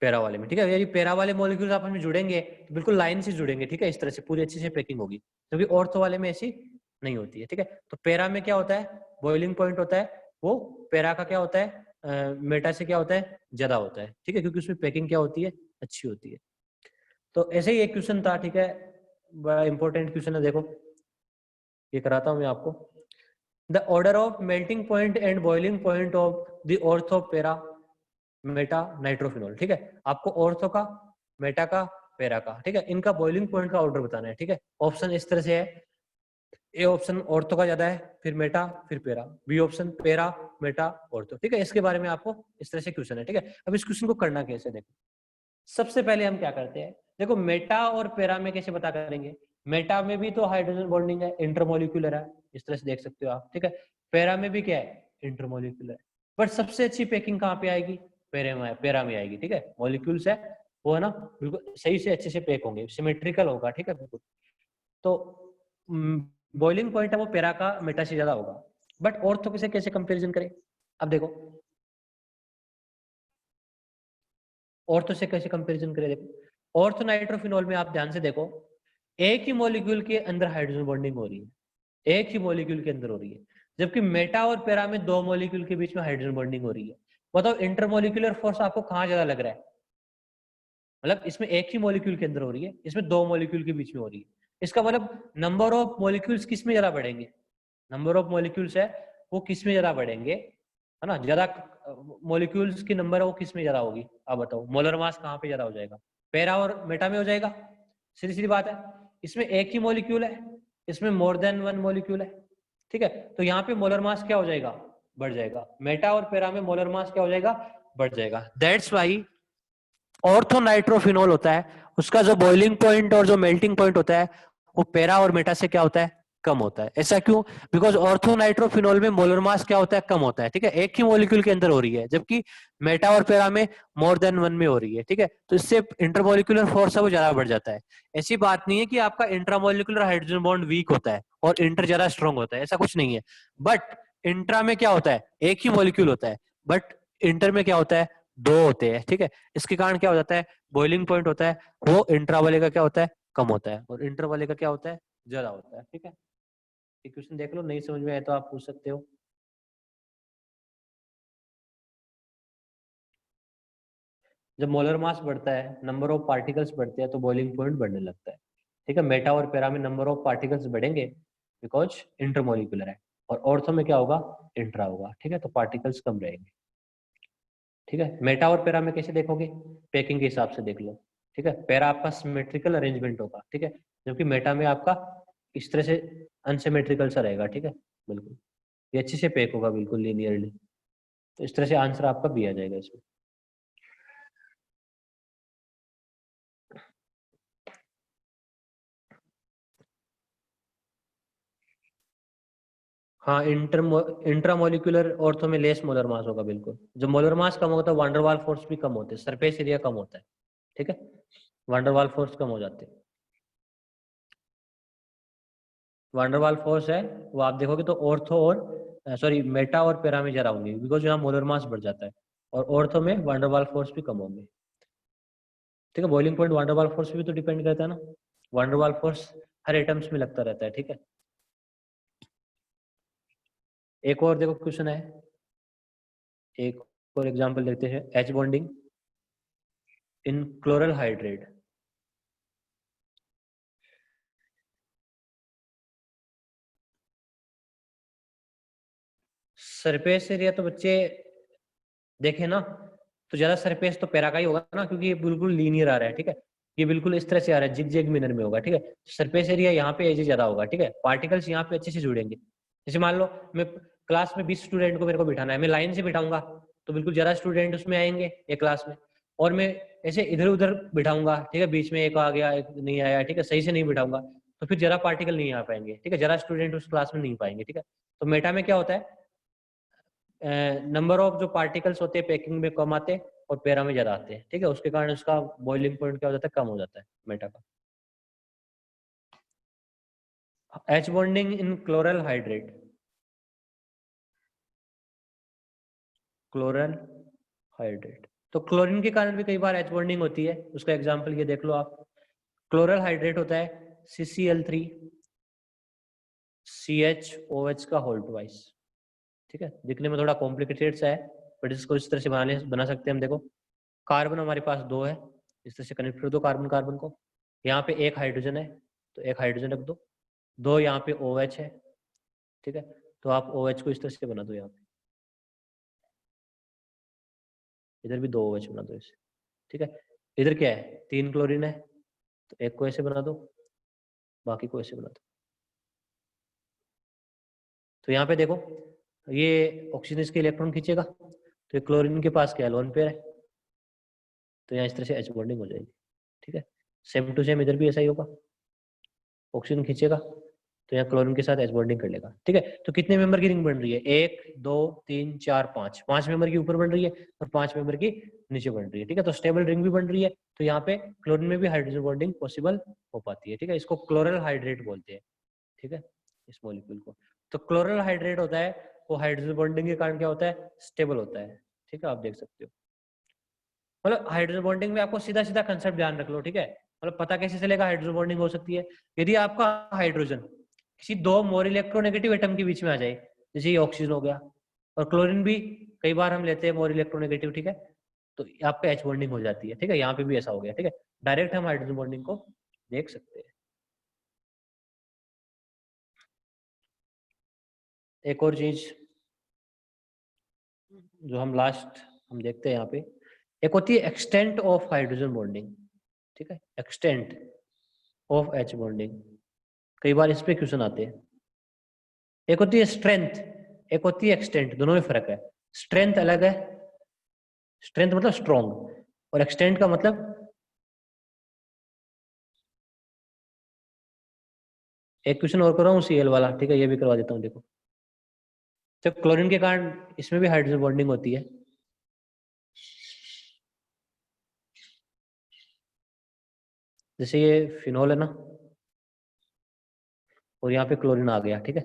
पैरा वाले में, ठीक है। यदि पैरा वाले मॉलिक्यूल्स आपस में जुड़ेंगे तो बिल्कुल लाइन से जुड़ेंगे, ठीक है, इस तरह से पूरी अच्छी से पैकिंग होगी, क्योंकि ऑर्थो वाले में ऐसी नहीं होती है, ठीक है। तो पैरा में क्या होता है, बॉइलिंग पॉइंट होता है, वो पैरा का क्या होता है, मेटा से क्या होता है, ज्यादा होता है, ठीक है, क्योंकि उसमें पैकिंग क्या होती है, अच्छी होती है। तो ऐसे ही एक क्वेश्चन था, ठीक है, बड़ा इंपॉर्टेंट क्वेश्चन है, देखो ये कराता हूं मैं आपको। The order of melting point and boiling point of the ortho para Meta nitrophenol, ठीक है। आपको ऑर्थो का, मेटा का, पैरा का, ठीक है, इनका बॉइलिंग पॉइंट का ऑर्डर बताना है, ठीक है। ऑप्शन इस तरह से है, ए ऑप्शन ऑर्थो का ज्यादा है, फिर मेटा, फिर para, B option para, meta, ortho, ठीक है। इसके बारे में आपको इस तरह से क्वेश्चन है, ठीक है। अब इस क्वेश्चन को करना कैसे, देखो सबसे पहले हम क्या करते हैं, देखो मेटा और पैरा में कैसे पता करेंगे, मेटा में भी तो हाइड्रोजन बॉन्डिंग है, इंटरमोलिकुलर है, इस तरह से देख सकते हो आप, ठीक है। पैरा में भी क्या है, इंटरमोलिकुलर है, बट सबसे अच्छी पैकिंग कहाँ पे आएगी, पैरा में आएगी, ठीक है। मॉलिक्यूल्स है वो, है ना, बिल्कुल सही से अच्छे से पैक होंगे, सिमेट्रिकल होगा, ठीक है, बिल्कुल। तो बॉइलिंग पॉइंट है वो पैरा का मेटा से ज्यादा होगा, बट ऑर्थो से कैसे कंपैरिजन करें, अब देखो ऑर्थो से कैसे कंपैरिजन करें, देखो ऑर्थो नाइट्रोफिनोल में आप ध्यान से देखो, एक ही मॉलिक्यूल के अंदर हाइड्रोजन बॉन्डिंग हो रही है, एक ही मॉलिक्यूल के अंदर हो रही है, जबकि मेटा और पैरा में दो मॉलिक्यूल के बीच में हाइड्रोजन बॉन्डिंग हो रही है। बताओ इंटरमोलिकुलर फोर्स आपको कहाँ ज्यादा लग रहा है, मतलब इसमें एक ही मॉलिक्यूल के अंदर हो रही है, इसमें दो मॉलिक्यूल के बीच में हो रही है, इसका मतलब नंबर ऑफ मॉलिक्यूल्स किस में ज्यादा बढ़ेंगे, नंबर ऑफ मॉलिक्यूल्स है वो किस में ज्यादा बढ़ेंगे, है ना, ज्यादा मॉलिक्यूल्स की नंबर है वो किस में ज्यादा होगी, आप बताओ मोलर मास कहाँ पे ज्यादा हो जाएगा, पैरा और मेटा में हो जाएगा, सीधी सीधी बात है। इसमें एक ही मॉलिक्यूल है, इसमें मोर देन वन मॉलिक्यूल है, ठीक है, तो यहाँ पे मोलर मास क्या हो जाएगा, बढ़ जाएगा, मेटा और पैरा में मोलर मास क्या हो जाएगा, बढ़ जाएगा। दैट्स वाई ऑर्थो नाइट्रोफिनोल होता है, उसका जो बॉइलिंग पॉइंट और जो मेल्टिंग पॉइंट होता है वो पैरा और मेटा से क्या होता है, कम होता है। ऐसा क्यों, बिकॉज ऑर्थो नाइट्रोफिनोल में मोलर मास क्या होता है, कम होता है, ठीक है, एक ही मॉलिक्यूल के अंदर हो रही है, जबकि मेटा और पैरा में मोर देन वन में हो रही है, ठीक है, तो इससे इंटरमोलिकुलर फोर्स है वो ज्यादा बढ़ जाता है। ऐसी बात नहीं है कि आपका इंट्रामोलिकुलर हाइड्रोजन बॉन्ड वीक होता है और इंटर ज्यादा स्ट्रॉन्ग होता है, ऐसा कुछ नहीं है, बट इंट्रा में क्या होता है, एक ही मॉलिक्यूल होता है, बट इंटर में क्या होता है, दो होते हैं, ठीक है। इसके कारण क्या हो जाता है, बॉइलिंग पॉइंट होता है वो इंट्रा वाले का क्या होता है, कम होता है, और इंटर वाले का क्या होता है, ज्यादा होता है, ठीक है। इक्वेशन देख लो, नहीं समझ में आए तो आप पूछ सकते हो। जब मोलर मास बढ़ता है, नंबर ऑफ पार्टिकल्स बढ़ते हैं, तो बॉइलिंग पॉइंट बढ़ने लगता है, ठीक है। मेटा और पैरा में नंबर ऑफ पार्टिकल्स बढ़ेंगे बिकॉज इंटरमोलिकुलर है, और ऑर्थो में क्या होगा, इंट्रा होगा, ठीक है, तो पार्टिकल्स कम रहेंगे, ठीक है। मेटा और पैरा में कैसे देखोगे, पैकिंग के हिसाब से देख लो, ठीक है। पैरा आपका सिमेट्रिकल अरेंजमेंट होगा, ठीक है, जबकि मेटा में आपका इस तरह से अनसिमेट्रिकल सा रहेगा, ठीक है, बिल्कुल ये अच्छे से पैक होगा, बिल्कुल लीनियरली। तो इस तरह से आंसर आपका बी आ जाएगा इसमें। हाँ, इंट्रामोलिकुलर ऑर्थो में लेस मोलर मास होगा, बिल्कुल। जब मोलर मास कम होता है, वांडरवाल फोर्स भी कम होते हैं, सरफेस एरिया कम होता है, ठीक है, वांडरवाल फोर्स कम हो जाते हैं। वांडरवाल फोर्स है वो आप देखोगे तो ऑर्थो और सॉरी मेटा और पैरा में ज्यादा होंगे, बिकॉज यहाँ मोलर मास बढ़ जाता है, और ऑर्थो में वांडरवाल फोर्स भी कम होंगे, ठीक है। बॉइलिंग पॉइंट वांडरवाल फोर्स भी तो डिपेंड करता है ना, वांडरवाल फोर्स हर एटम्स में लगता रहता है, ठीक है। एक और देखो क्वेश्चन है, एक और एग्जांपल देखते हैं, H bonding in chloral hydrate. Surface area तो बच्चे देखे ना, तो ज्यादा सरफेस तो पैरा का ही होगा ना, क्योंकि ये बिल्कुल लीनियर आ रहा है, ठीक है, ये बिल्कुल इस तरह से आ रहा है, जिग जैग मिनर में होगा, ठीक है। सरफेस एरिया यहाँ पे एज ज्यादा होगा, ठीक है, पार्टिकल्स यहाँ पे अच्छे से जुड़ेंगे। जैसे मान लो मैं क्लास में 20 स्टूडेंट को मेरे को बिठाना है, मैं लाइन से बिठाऊंगा तो बिल्कुल ज्यादा स्टूडेंट उसमें आएंगे एक क्लास में, और मैं ऐसे इधर उधर बिठाऊंगा, ठीक है, बीच में एक आ गया एक नहीं आया, ठीक है, सही से नहीं बिठाऊंगा तो फिर जरा पार्टिकल नहीं आ पाएंगे, ठीक है, जरा स्टूडेंट उस क्लास में नहीं पाएंगे, ठीक है। तो मेटा में क्या होता है, नंबर ऑफ जो पार्टिकल्स होते हैं पैकिंग में कम आते हैं और पैरा में ज्यादा आते हैं, ठीक है, उसके कारण उसका बॉइलिंग पॉइंट क्या हो जाता है, कम हो जाता है मेटा का। H bonding in chloral hydrate, chloral hydrate, तो क्लोरीन के कारण भी कई बार एच बॉन्डिंग होती है, उसका एग्जांपल ये देख लो आप। क्लोरल हाइड्रेट होता है CCl3 CHOH का होल ट्वाइस, ठीक है, दिखने में थोड़ा कॉम्प्लिकेटेड सा है, बट इसको इस तरह से बना सकते हैं हम। देखो कार्बन हमारे पास दो है, इस तरह से कनेक्ट कर दो कार्बन कार्बन को, यहाँ पे एक हाइड्रोजन है तो एक हाइड्रोजन रख दो, दो यहाँ पे OH है, ठीक है, तो आप OH को इस तरह से बना दो, यहाँ पे इधर भी दो OH बना दो इसे, ठीक है। इधर क्या है, तीन क्लोरीन है तो एक को ऐसे बना दो, बाकी को ऐसे बना दो। तो यहाँ पे देखो ये ऑक्सीजन इसके इलेक्ट्रॉन खींचेगा, तो ये क्लोरीन के पास क्या है, लोन पेयर है, तो यहाँ इस तरह से H बॉन्डिंग हो जाएगी, ठीक है। सेम टू सेम इधर भी ऐसा ही होगा, ऑक्सीजन खींचेगा तो यहाँ क्लोरीन के साथ एच बॉन्डिंग कर लेगा, ठीक है। तो कितने मेंबर की रिंग बन रही है, 1 2 3 4 5, 5 मेंबर की ऊपर बन रही है और 5 मेंबर की नीचे बन रही है, ठीक है। तो स्टेबल रिंग भी बन रही है, तो यहाँ पे क्लोरीन में भी हाइड्रोजन बॉन्डिंग पॉसिबल हो पाती है, ठीक है। इसको क्लोरल हाइड्रेट बोलते हैं, ठीक है, इस मॉलिक्यूल को। तो क्लोरल हाइड्रेट होता है वो हाइड्रोजन बॉन्डिंग के कारण क्या होता है, स्टेबल होता है, ठीक है, आप देख सकते हो। मतलब हाइड्रोजन बॉन्डिंग में आपको सीधा सीधा कंसेप्ट ध्यान रख लो, ठीक है। मतलब पता कैसे चलेगा हाइड्रोजन बॉन्डिंग हो सकती है, यदि आपका हाइड्रोजन किसी दो मोर इलेक्ट्रोनेगेटिव एटम के बीच में आ जाए, जैसे ये ऑक्सीजन हो गया, और क्लोरीन भी कई बार हम लेते हैं मोर इलेक्ट्रोनेगेटिव, ठीक है, तो आपका एच बॉन्डिंग हो जाती है, ठीक है। यहाँ पे भी ऐसा हो गया, ठीक है, डायरेक्ट हम हाइड्रोजन बॉन्डिंग को देख सकते हैं। एक और चीज जो हम लास्ट हम देखते हैं यहाँ पे, एक होती है एक्सटेंट ऑफ हाइड्रोजन बॉन्डिंग, ठीक है, एक्सटेंट ऑफ एच बॉन्डिंग, कई बार इस पे क्वेश्चन आते हैं। एक होती है स्ट्रेंथ, एक होती है एक्सटेंट, दोनों में फर्क है। स्ट्रेंथ अलग है, स्ट्रेंथ मतलब स्ट्रॉन्ग, और एक्सटेंट का मतलब, एक क्वेश्चन और कर रहा हूँ Cl वाला, ठीक है, ये भी करवा देता हूँ। देखो जब क्लोरीन के कारण इसमें भी हाइड्रोजन बॉन्डिंग होती है, जैसे ये फिनोल है ना, और यहाँ पे क्लोरीन आ गया, ठीक है,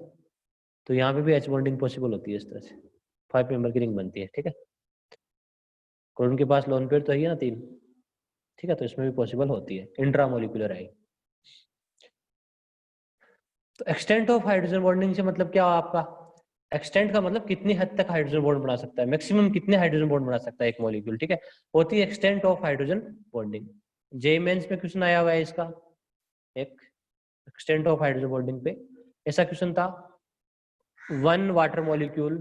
तो यहाँ पे भी एच बॉन्डिंग पॉसिबल होती है, इस तरह से 5 मेंबर की रिंग बनती है, ठीक है। क्लोरीन के पास लोन पेयर तो है ना 3, ठीक है, तो इसमें भी पॉसिबल होती है, इंट्रामोलिकुलर है। तो एक्सटेंट ऑफ हाइड्रोजन बॉन्डिंग से मतलब क्या हुआ आपका, एक्सटेंट का मतलब कितनी हद तक हाइड्रोजन बॉन्ड बना सकता है, मैक्सिमम कितने हाइड्रोजन बॉन्ड बना सकता है एक मॉलिक्यूल, ठीक है, होती है extent of hydrogen bonding. JEE Mains में क्वेश्चन आया हुआ है इसका, एक एक्सटेंट ऑफ हाइड्रोजन बॉन्डिंग पे ऐसा क्वेश्चन था, one water molecule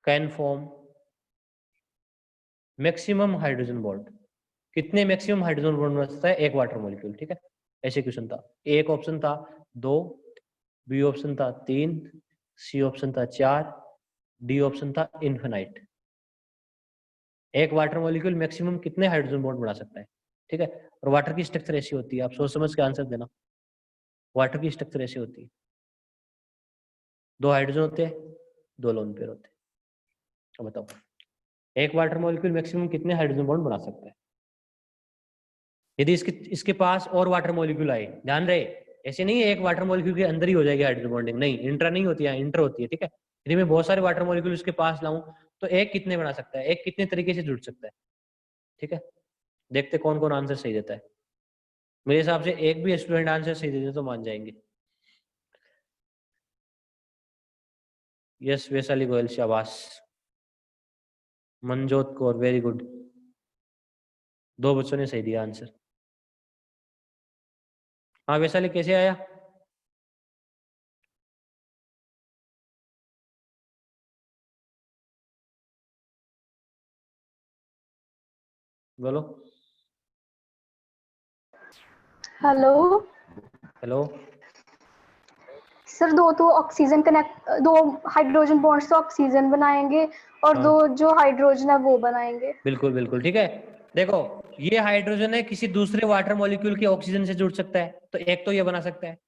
can form maximum hydrogen bond, कितने मैक्सिमम हाइड्रोजन बॉन्ड बना सकता है एक वाटर मॉलिक्यूल, ठीक है, ऐसे क्वेश्चन था। एक ऑप्शन था 2, बी ऑप्शन था 3, सी ऑप्शन था 4, डी ऑप्शन था इनफिनाइट। एक वाटर मॉलिक्यूल मैक्सिमम कितने हाइड्रोजन बॉन्ड बना सकता है, ठीक है, और वाटर की स्ट्रक्चर ऐसी होती है, आप सोच समझ के आंसर देना। वाटर की स्ट्रक्चर ऐसी होती है, 2 हाइड्रोजन होते हैं, 2 लोन पेयर होते हैं। अब बताओ एक वाटर मॉलिक्यूल मैक्सिमम कितने हाइड्रोजन बॉन्ड बना सकता है, यदि इसके पास और वाटर मॉलिक्यूल आए, ध्यान रहे ऐसे नहीं है एक वाटर मॉलिक्यूल के अंदर ही हो जाएगी हाइड्रोजन बॉन्डिंग, नहीं, इंट्रा नहीं होती है, इंटर होती है, ठीक है। यदि मैं बहुत सारे वाटर मॉलिक्यूल इसके पास लाऊं तो एक कितने बना सकता है, एक कितने तरीके से जुड़ सकता है, ठीक है, देखते कौन कौन आंसर सही देता है। मेरे हिसाब से एक भी स्टूडेंट आंसर सही दे दे तो मान जाएंगे। यस वैशाली गोयल, शाबाश। मनजोत कौर, वेरी गुड, 2 बच्चों ने सही दिया आंसर। हाँ वैशाली कैसे आया, बोलो। Hello hello. सर, दो तो ऑक्सीजन कनेक्ट, 2 हाइड्रोजन बॉन्ड्स तो ऑक्सीजन बनाएंगे और हाँ 2 जो हाइड्रोजन है वो बनाएंगे। बिल्कुल बिल्कुल ठीक है। देखो ये हाइड्रोजन है किसी दूसरे वाटर मॉलिक्यूल के ऑक्सीजन से जुड़ सकता है, तो एक तो ये बना सकता है।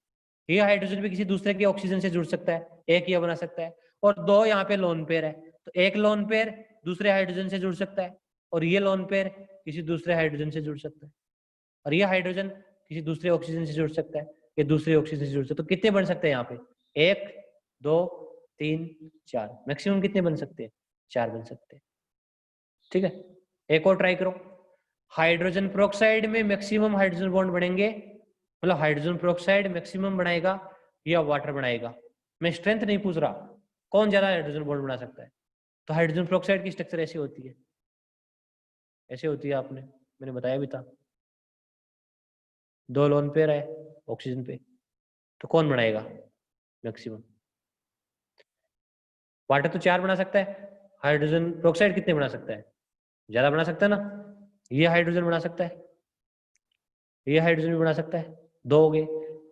ये हाइड्रोजन भी किसी दूसरे के ऑक्सीजन से जुड़ सकता है, एक ये बना सकता है। और 2 यहाँ पे लोन पेयर है, तो एक लोन पेयर दूसरे हाइड्रोजन से जुड़ सकता है, और ये लोन पेयर किसी दूसरे हाइड्रोजन से जुड़ सकता है, और ये हाइड्रोजन किसी दूसरे ऑक्सीजन से जुड़ सकता है, ये दूसरे ऑक्सीजन से जुड़ सकता है। तो कितने बन सकते हैं यहाँ पे, 1 2 3 4, मैक्सिमम कितने बन सकते हैं, 4 बन सकते हैं, ठीक है। एक और ट्राई करो, हाइड्रोजन पेरोक्साइड में मैक्सिमम हाइड्रोजन बॉन्ड बनेंगे, मतलब हाइड्रोजन पेरोक्साइड मैक्सिमम बनाएगा या वाटर बनाएगा, मैं स्ट्रेंथ नहीं पूछ रहा, कौन ज्यादा हाइड्रोजन बॉन्ड बना सकता है। तो हाइड्रोजन पेरोक्साइड की स्ट्रक्चर ऐसी होती है, ऐसे होती है, आपने मैंने बताया भी था, 2 लोन पेयर है ऑक्सीजन पे, तो कौन बनाएगा मैक्सिमम, वाटर तो 4 बना सकता है, हाइड्रोजन पेरोक्साइड कितने बना सकता है, ज्यादा बना सकता है ना, ये हाइड्रोजन बना सकता है, ये हाइड्रोजन भी बना सकता है, 2 हो गए,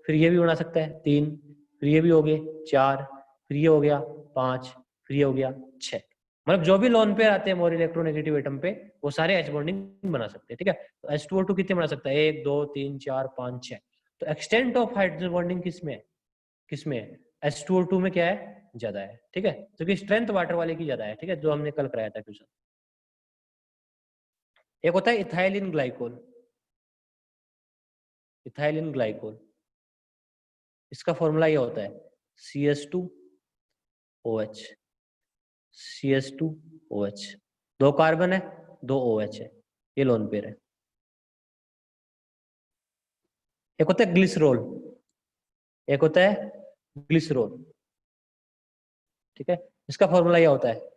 फिर ये भी बना सकता है 3, फिर ये भी हो गए 4, फिर ये हो गया 5, फिर ये हो गया 6, मतलब जो भी लोन पेयर आते हैं मोर इलेक्ट्रोनेगेटिव एटम पे वो सारे एच बॉन्डिंग बना सकते हैं, ठीक है। तो H2O2 कितने बना सकता है, 1 2 3 4 5 6। तो एक्सटेंट ऑफ हाइड्रोजन बॉन्डिंग किसमें है, H2O2 में क्या है, ज्यादा है, ठीक है, क्योंकि स्ट्रेंथ वाटर वाले की ज्यादा है, ठीक है, जो हमने कल कराया था क्वेश्चन। एक होता है इथाइलिन ग्लाइकोल, इथाइलिन ग्लाइकोल, इसका फॉर्मूला ये होता है CH2OH, CH2OH, 2 कार्बन है 2 OH है, ये लोन पेयर है। एक होता है ग्लिसरॉल, एक होता है ग्लिसरॉल, ठीक है, इसका फॉर्मूला ये होता है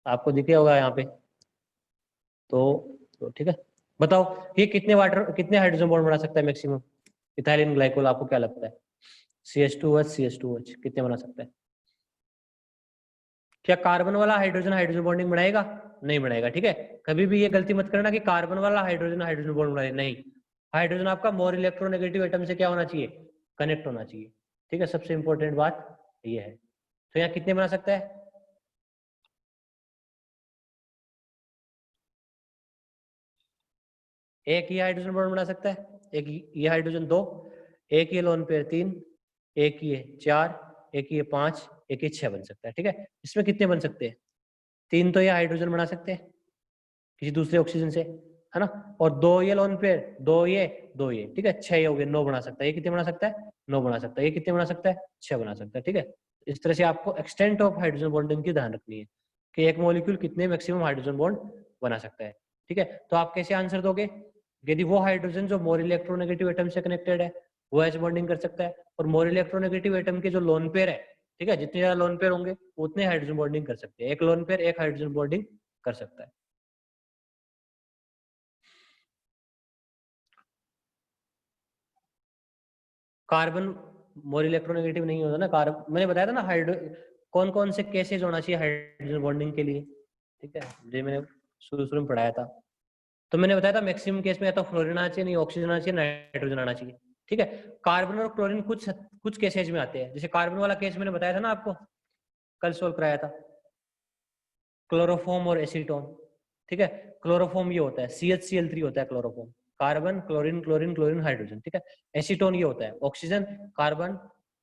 आपको दिखे होगा यहाँ पे, तो ठीक है, बताओ ये कितने हाइड्रोजन बॉन्ड बना सकता है मैक्सिमम, इथाइलिन ग्लाइकोल, आपको क्या लगता है, CH2OH कितने बना सकता है। क्या कार्बन वाला हाइड्रोजन हाइड्रोजन बॉन्डिंग बनाएगा, नहीं बनाएगा, ठीक है। कभी भी ये गलती मत करना कि कार्बन वाला हाइड्रोजन हाइड्रोजन बॉन्ड बनाए, नहीं, हाइड्रोजन आपका मोर इलेक्ट्रोनेगेटिव एटम से क्या होना चाहिए, कनेक्ट होना चाहिए, ठीक है, सबसे इंपॉर्टेंट बात ये है। तो यहाँ कितने बना सकता है, एक ही हाइड्रोजन बॉन्ड बना सकता है, एक ये हाइड्रोजन 2, एक ये लोन पेयर 3, एक ये 4, एक ये 5, एक ये 6 बन सकता है, ठीक है। इसमें कितने बन सकते हैं? 3 तो ये हाइड्रोजन बना सकते हैं किसी दूसरे ऑक्सीजन से, है ना, और 2 ये लोन पेयर, 2 ये, ठीक है, 6 हो गए, 9 बना सकता है। ये कितने बना सकता है? 9 बना सकता है। ये कितने बना सकता है? 6 बना सकता है, ठीक है। इस तरह से आपको एक्सटेंट ऑफ हाइड्रोजन बॉन्डिंग की ध्यान रखनी है कि एक मॉलिक्यूल कितने मैक्सिमम हाइड्रोजन बॉन्ड बना सकता है, ठीक है। तो आप कैसे आंसर दोगे? यदि वो हाइड्रोजन जो मोर इलेक्ट्रोनेगेटिव एटम से कनेक्टेड है वो एच बॉन्डिंग कर सकता है, और मोर इलेक्ट्रोनेगेटिव एटम के जो लोन पेयर है, ठीक है, जितने ज्यादा लोन पेयर होंगे उतने हाइड्रोजन बॉन्डिंग कर सकते हैं। एक लोन पेयर एक हाइड्रोजन बॉन्डिंग कर सकता है। कार्बन मोर इलेक्ट्रोनेगेटिव नहीं होता ना, कार्बन मैंने बताया था ना, हाइड्रो कौन कौन से केसेज होना चाहिए हाइड्रोजन बॉन्डिंग के लिए, ठीक है, जो मैंने शुरू में पढ़ाया था। तो मैंने बताया था मैक्सिमम केस में या तो फ्लोरीन आना चाहिए, नहीं ऑक्सीजन आना चाहिए, नाइट्रोजन आना चाहिए, ठीक है। कार्बन और क्लोरीन कुछ केसेज में आते हैं, जैसे कार्बन वाला केस मैंने बताया था ना आपको, कल सोल्व कराया था, क्लोरोफॉर्म और एसीटोन, ठीक है। क्लोरोफॉर्म ये होता है CH Cl3 होता है chloroform, carbon chlorine chlorine chlorine hydrogen, ठीक है। एसीटोन ये होता है ऑक्सीजन कार्बन,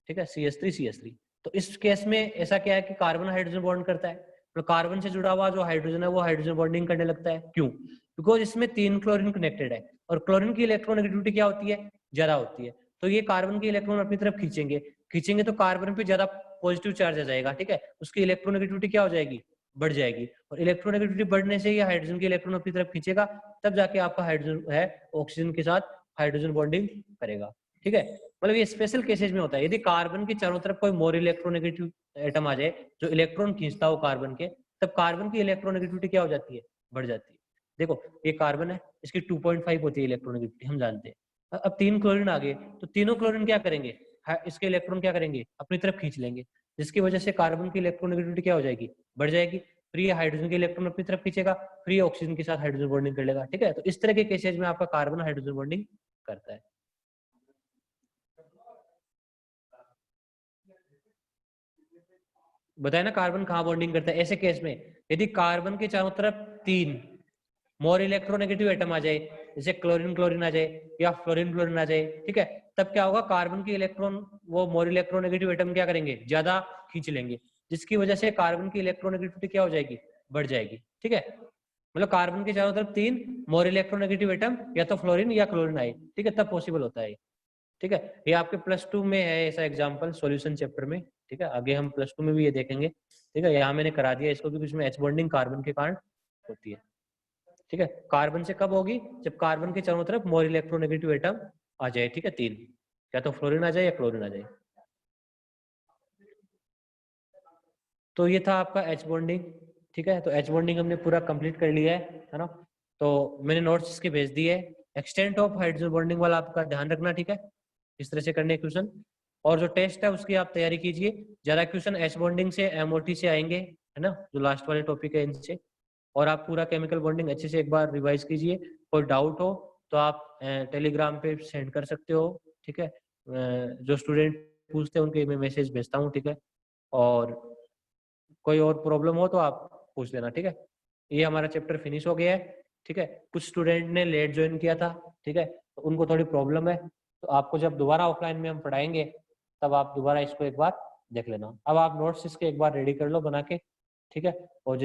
ठीक है, CH3 तो इस केस में ऐसा क्या है कि कार्बन हाइड्रोजन बॉन्ड करता है, तो कार्बन से जुड़ा हुआ जो हाइड्रोजन है वो हाइड्रोजन बॉन्डिंग करने लगता है। क्यों? बिकॉज इसमें 3 क्लोरीन कनेक्टेड है, और क्लोरीन की इलेक्ट्रोनेगेटिविटी क्या होती है? ज्यादा होती है। तो ये कार्बन के इलेक्ट्रॉन अपनी तरफ खींचेंगे तो कार्बन पे ज्यादा पॉजिटिव चार्ज आ जाएगा, ठीक है, उसकी इलेक्ट्रोनेगेटिविटी क्या हो जाएगी? बढ़ जाएगी, और इलेक्ट्रोनेगेटिविटी बढ़ने से ये हाइड्रोजन के इलेक्ट्रॉन अपनी तरफ खींचेगा, तब जाके आपका हाइड्रोजन है ऑक्सीजन के साथ हाइड्रोजन बॉन्डिंग करेगा, ठीक है। मतलब ये स्पेशल केसेज में होता है, यदि कार्बन के चारों तरफ कोई मोर इलेक्ट्रोनेगेटिव एटम आ जाए जो इलेक्ट्रॉन खींचता हो कार्बन के, तब कार्बन की इलेक्ट्रोनेगेटिविटी क्या हो जाती है? बढ़ जाती है। देखो ये कार्बन है, इसकी 2.5 होती है इलेक्ट्रोनेगेटिविटी, हम जानते हैं। अब 3 क्लोरीन आ गए, तो तीनों क्लोरीन क्या करेंगे? इसके इलेक्ट्रॉन क्या करेंगे? अपनी तरफ खींच लेंगे, जिसकी वजह से कार्बन की इलेक्ट्रोनेगेटिविटी क्या हो जाएगी? बढ़ जाएगी। फ्री हाइड्रोजन के इलेक्ट्रॉन अपनी तरफ खींचेगा, फ्री ऑक्सीजन के साथ हाइड्रोजन बॉन्डिंग कर लेगा, ठीक है। तो इस तरह के केसेज में आपका कार्बन हाइड्रोजन बॉन्डिंग करता है। बताया ना कार्बन कहाँ बॉन्डिंग करता है। ऐसे केस में यदि कार्बन के चारों तरफ 3 मोर इलेक्ट्रोनेगेटिव एटम आ जाए, जैसे क्लोरीन क्लोरीन आ जाए या फ्लोरीन फ्लोरीन आ जाए, ठीक है, तब क्या होगा? कार्बन की इलेक्ट्रॉन वो मोर इलेक्ट्रोनेगेटिव एटम क्या करेंगे? ज्यादा खींच लेंगे, जिसकी वजह से कार्बन की इलेक्ट्रोनेगेटिविटी क्या हो जाएगी? बढ़ जाएगी, ठीक है। मतलब कार्बन के चारों तरफ 3 मोर इलेक्ट्रोनेगेटिव एटम या तो फ्लोरीन या क्लोरीन आए, ठीक है, तब पॉसिबल होता है, ठीक है। ये आपके +2 में है ऐसा एग्जांपल सॉल्यूशन चैप्टर में, ठीक है। आगे हम +2 में भी ये देखेंगे, ठीक है। यहाँ मैंने करा दिया इसको क्योंकि इसमें H बॉन्डिंग कार्बन के कारण होती है, ठीक है। कार्बन से कब होगी? जब कार्बन के चारों तरफ मोर इलेक्ट्रोनेगेटिव एटम आ जाए, ठीक है, 3, या तो फ्लोरीन आ जाए या क्लोरीन आ जाए। तो ये था आपका H बॉन्डिंग, ठीक है। तो H बॉन्डिंग हमने पूरा कंप्लीट कर लिया है ना। तो मैंने नोट्स इसके भेज दिए। एक्सटेंट ऑफ हाइड्रोजन बॉन्डिंग वाला आपका ध्यान रखना, ठीक है, इस तरह से करने क्वेश्चन। और जो टेस्ट है उसकी आप तैयारी कीजिए, ज्यादा क्वेश्चन H बॉन्डिंग से MOT से आएंगे, है ना, जो लास्ट वाले टॉपिक है इनसे। और आप पूरा केमिकल बॉन्डिंग अच्छे से एक बार रिवाइज कीजिए। कोई डाउट हो तो आप टेलीग्राम पे सेंड कर सकते हो, ठीक है। जो स्टूडेंट पूछते हैं उनके मैं मैसेज भेजता हूँ, ठीक है। और कोई और प्रॉब्लम हो तो आप पूछ लेना, ठीक है। ये हमारा चैप्टर फिनिश हो गया है, ठीक है। कुछ स्टूडेंट ने लेट ज्वाइन किया था, ठीक है, तो उनको थोड़ी प्रॉब्लम है, तो आपको जब दोबारा ऑफलाइन में हम पढ़ाएंगे तब आप दोबारा इसको एक बार देख लेना। अब आप नोट्स इसके एक बार रेडी कर लो बना के, ठीक है। और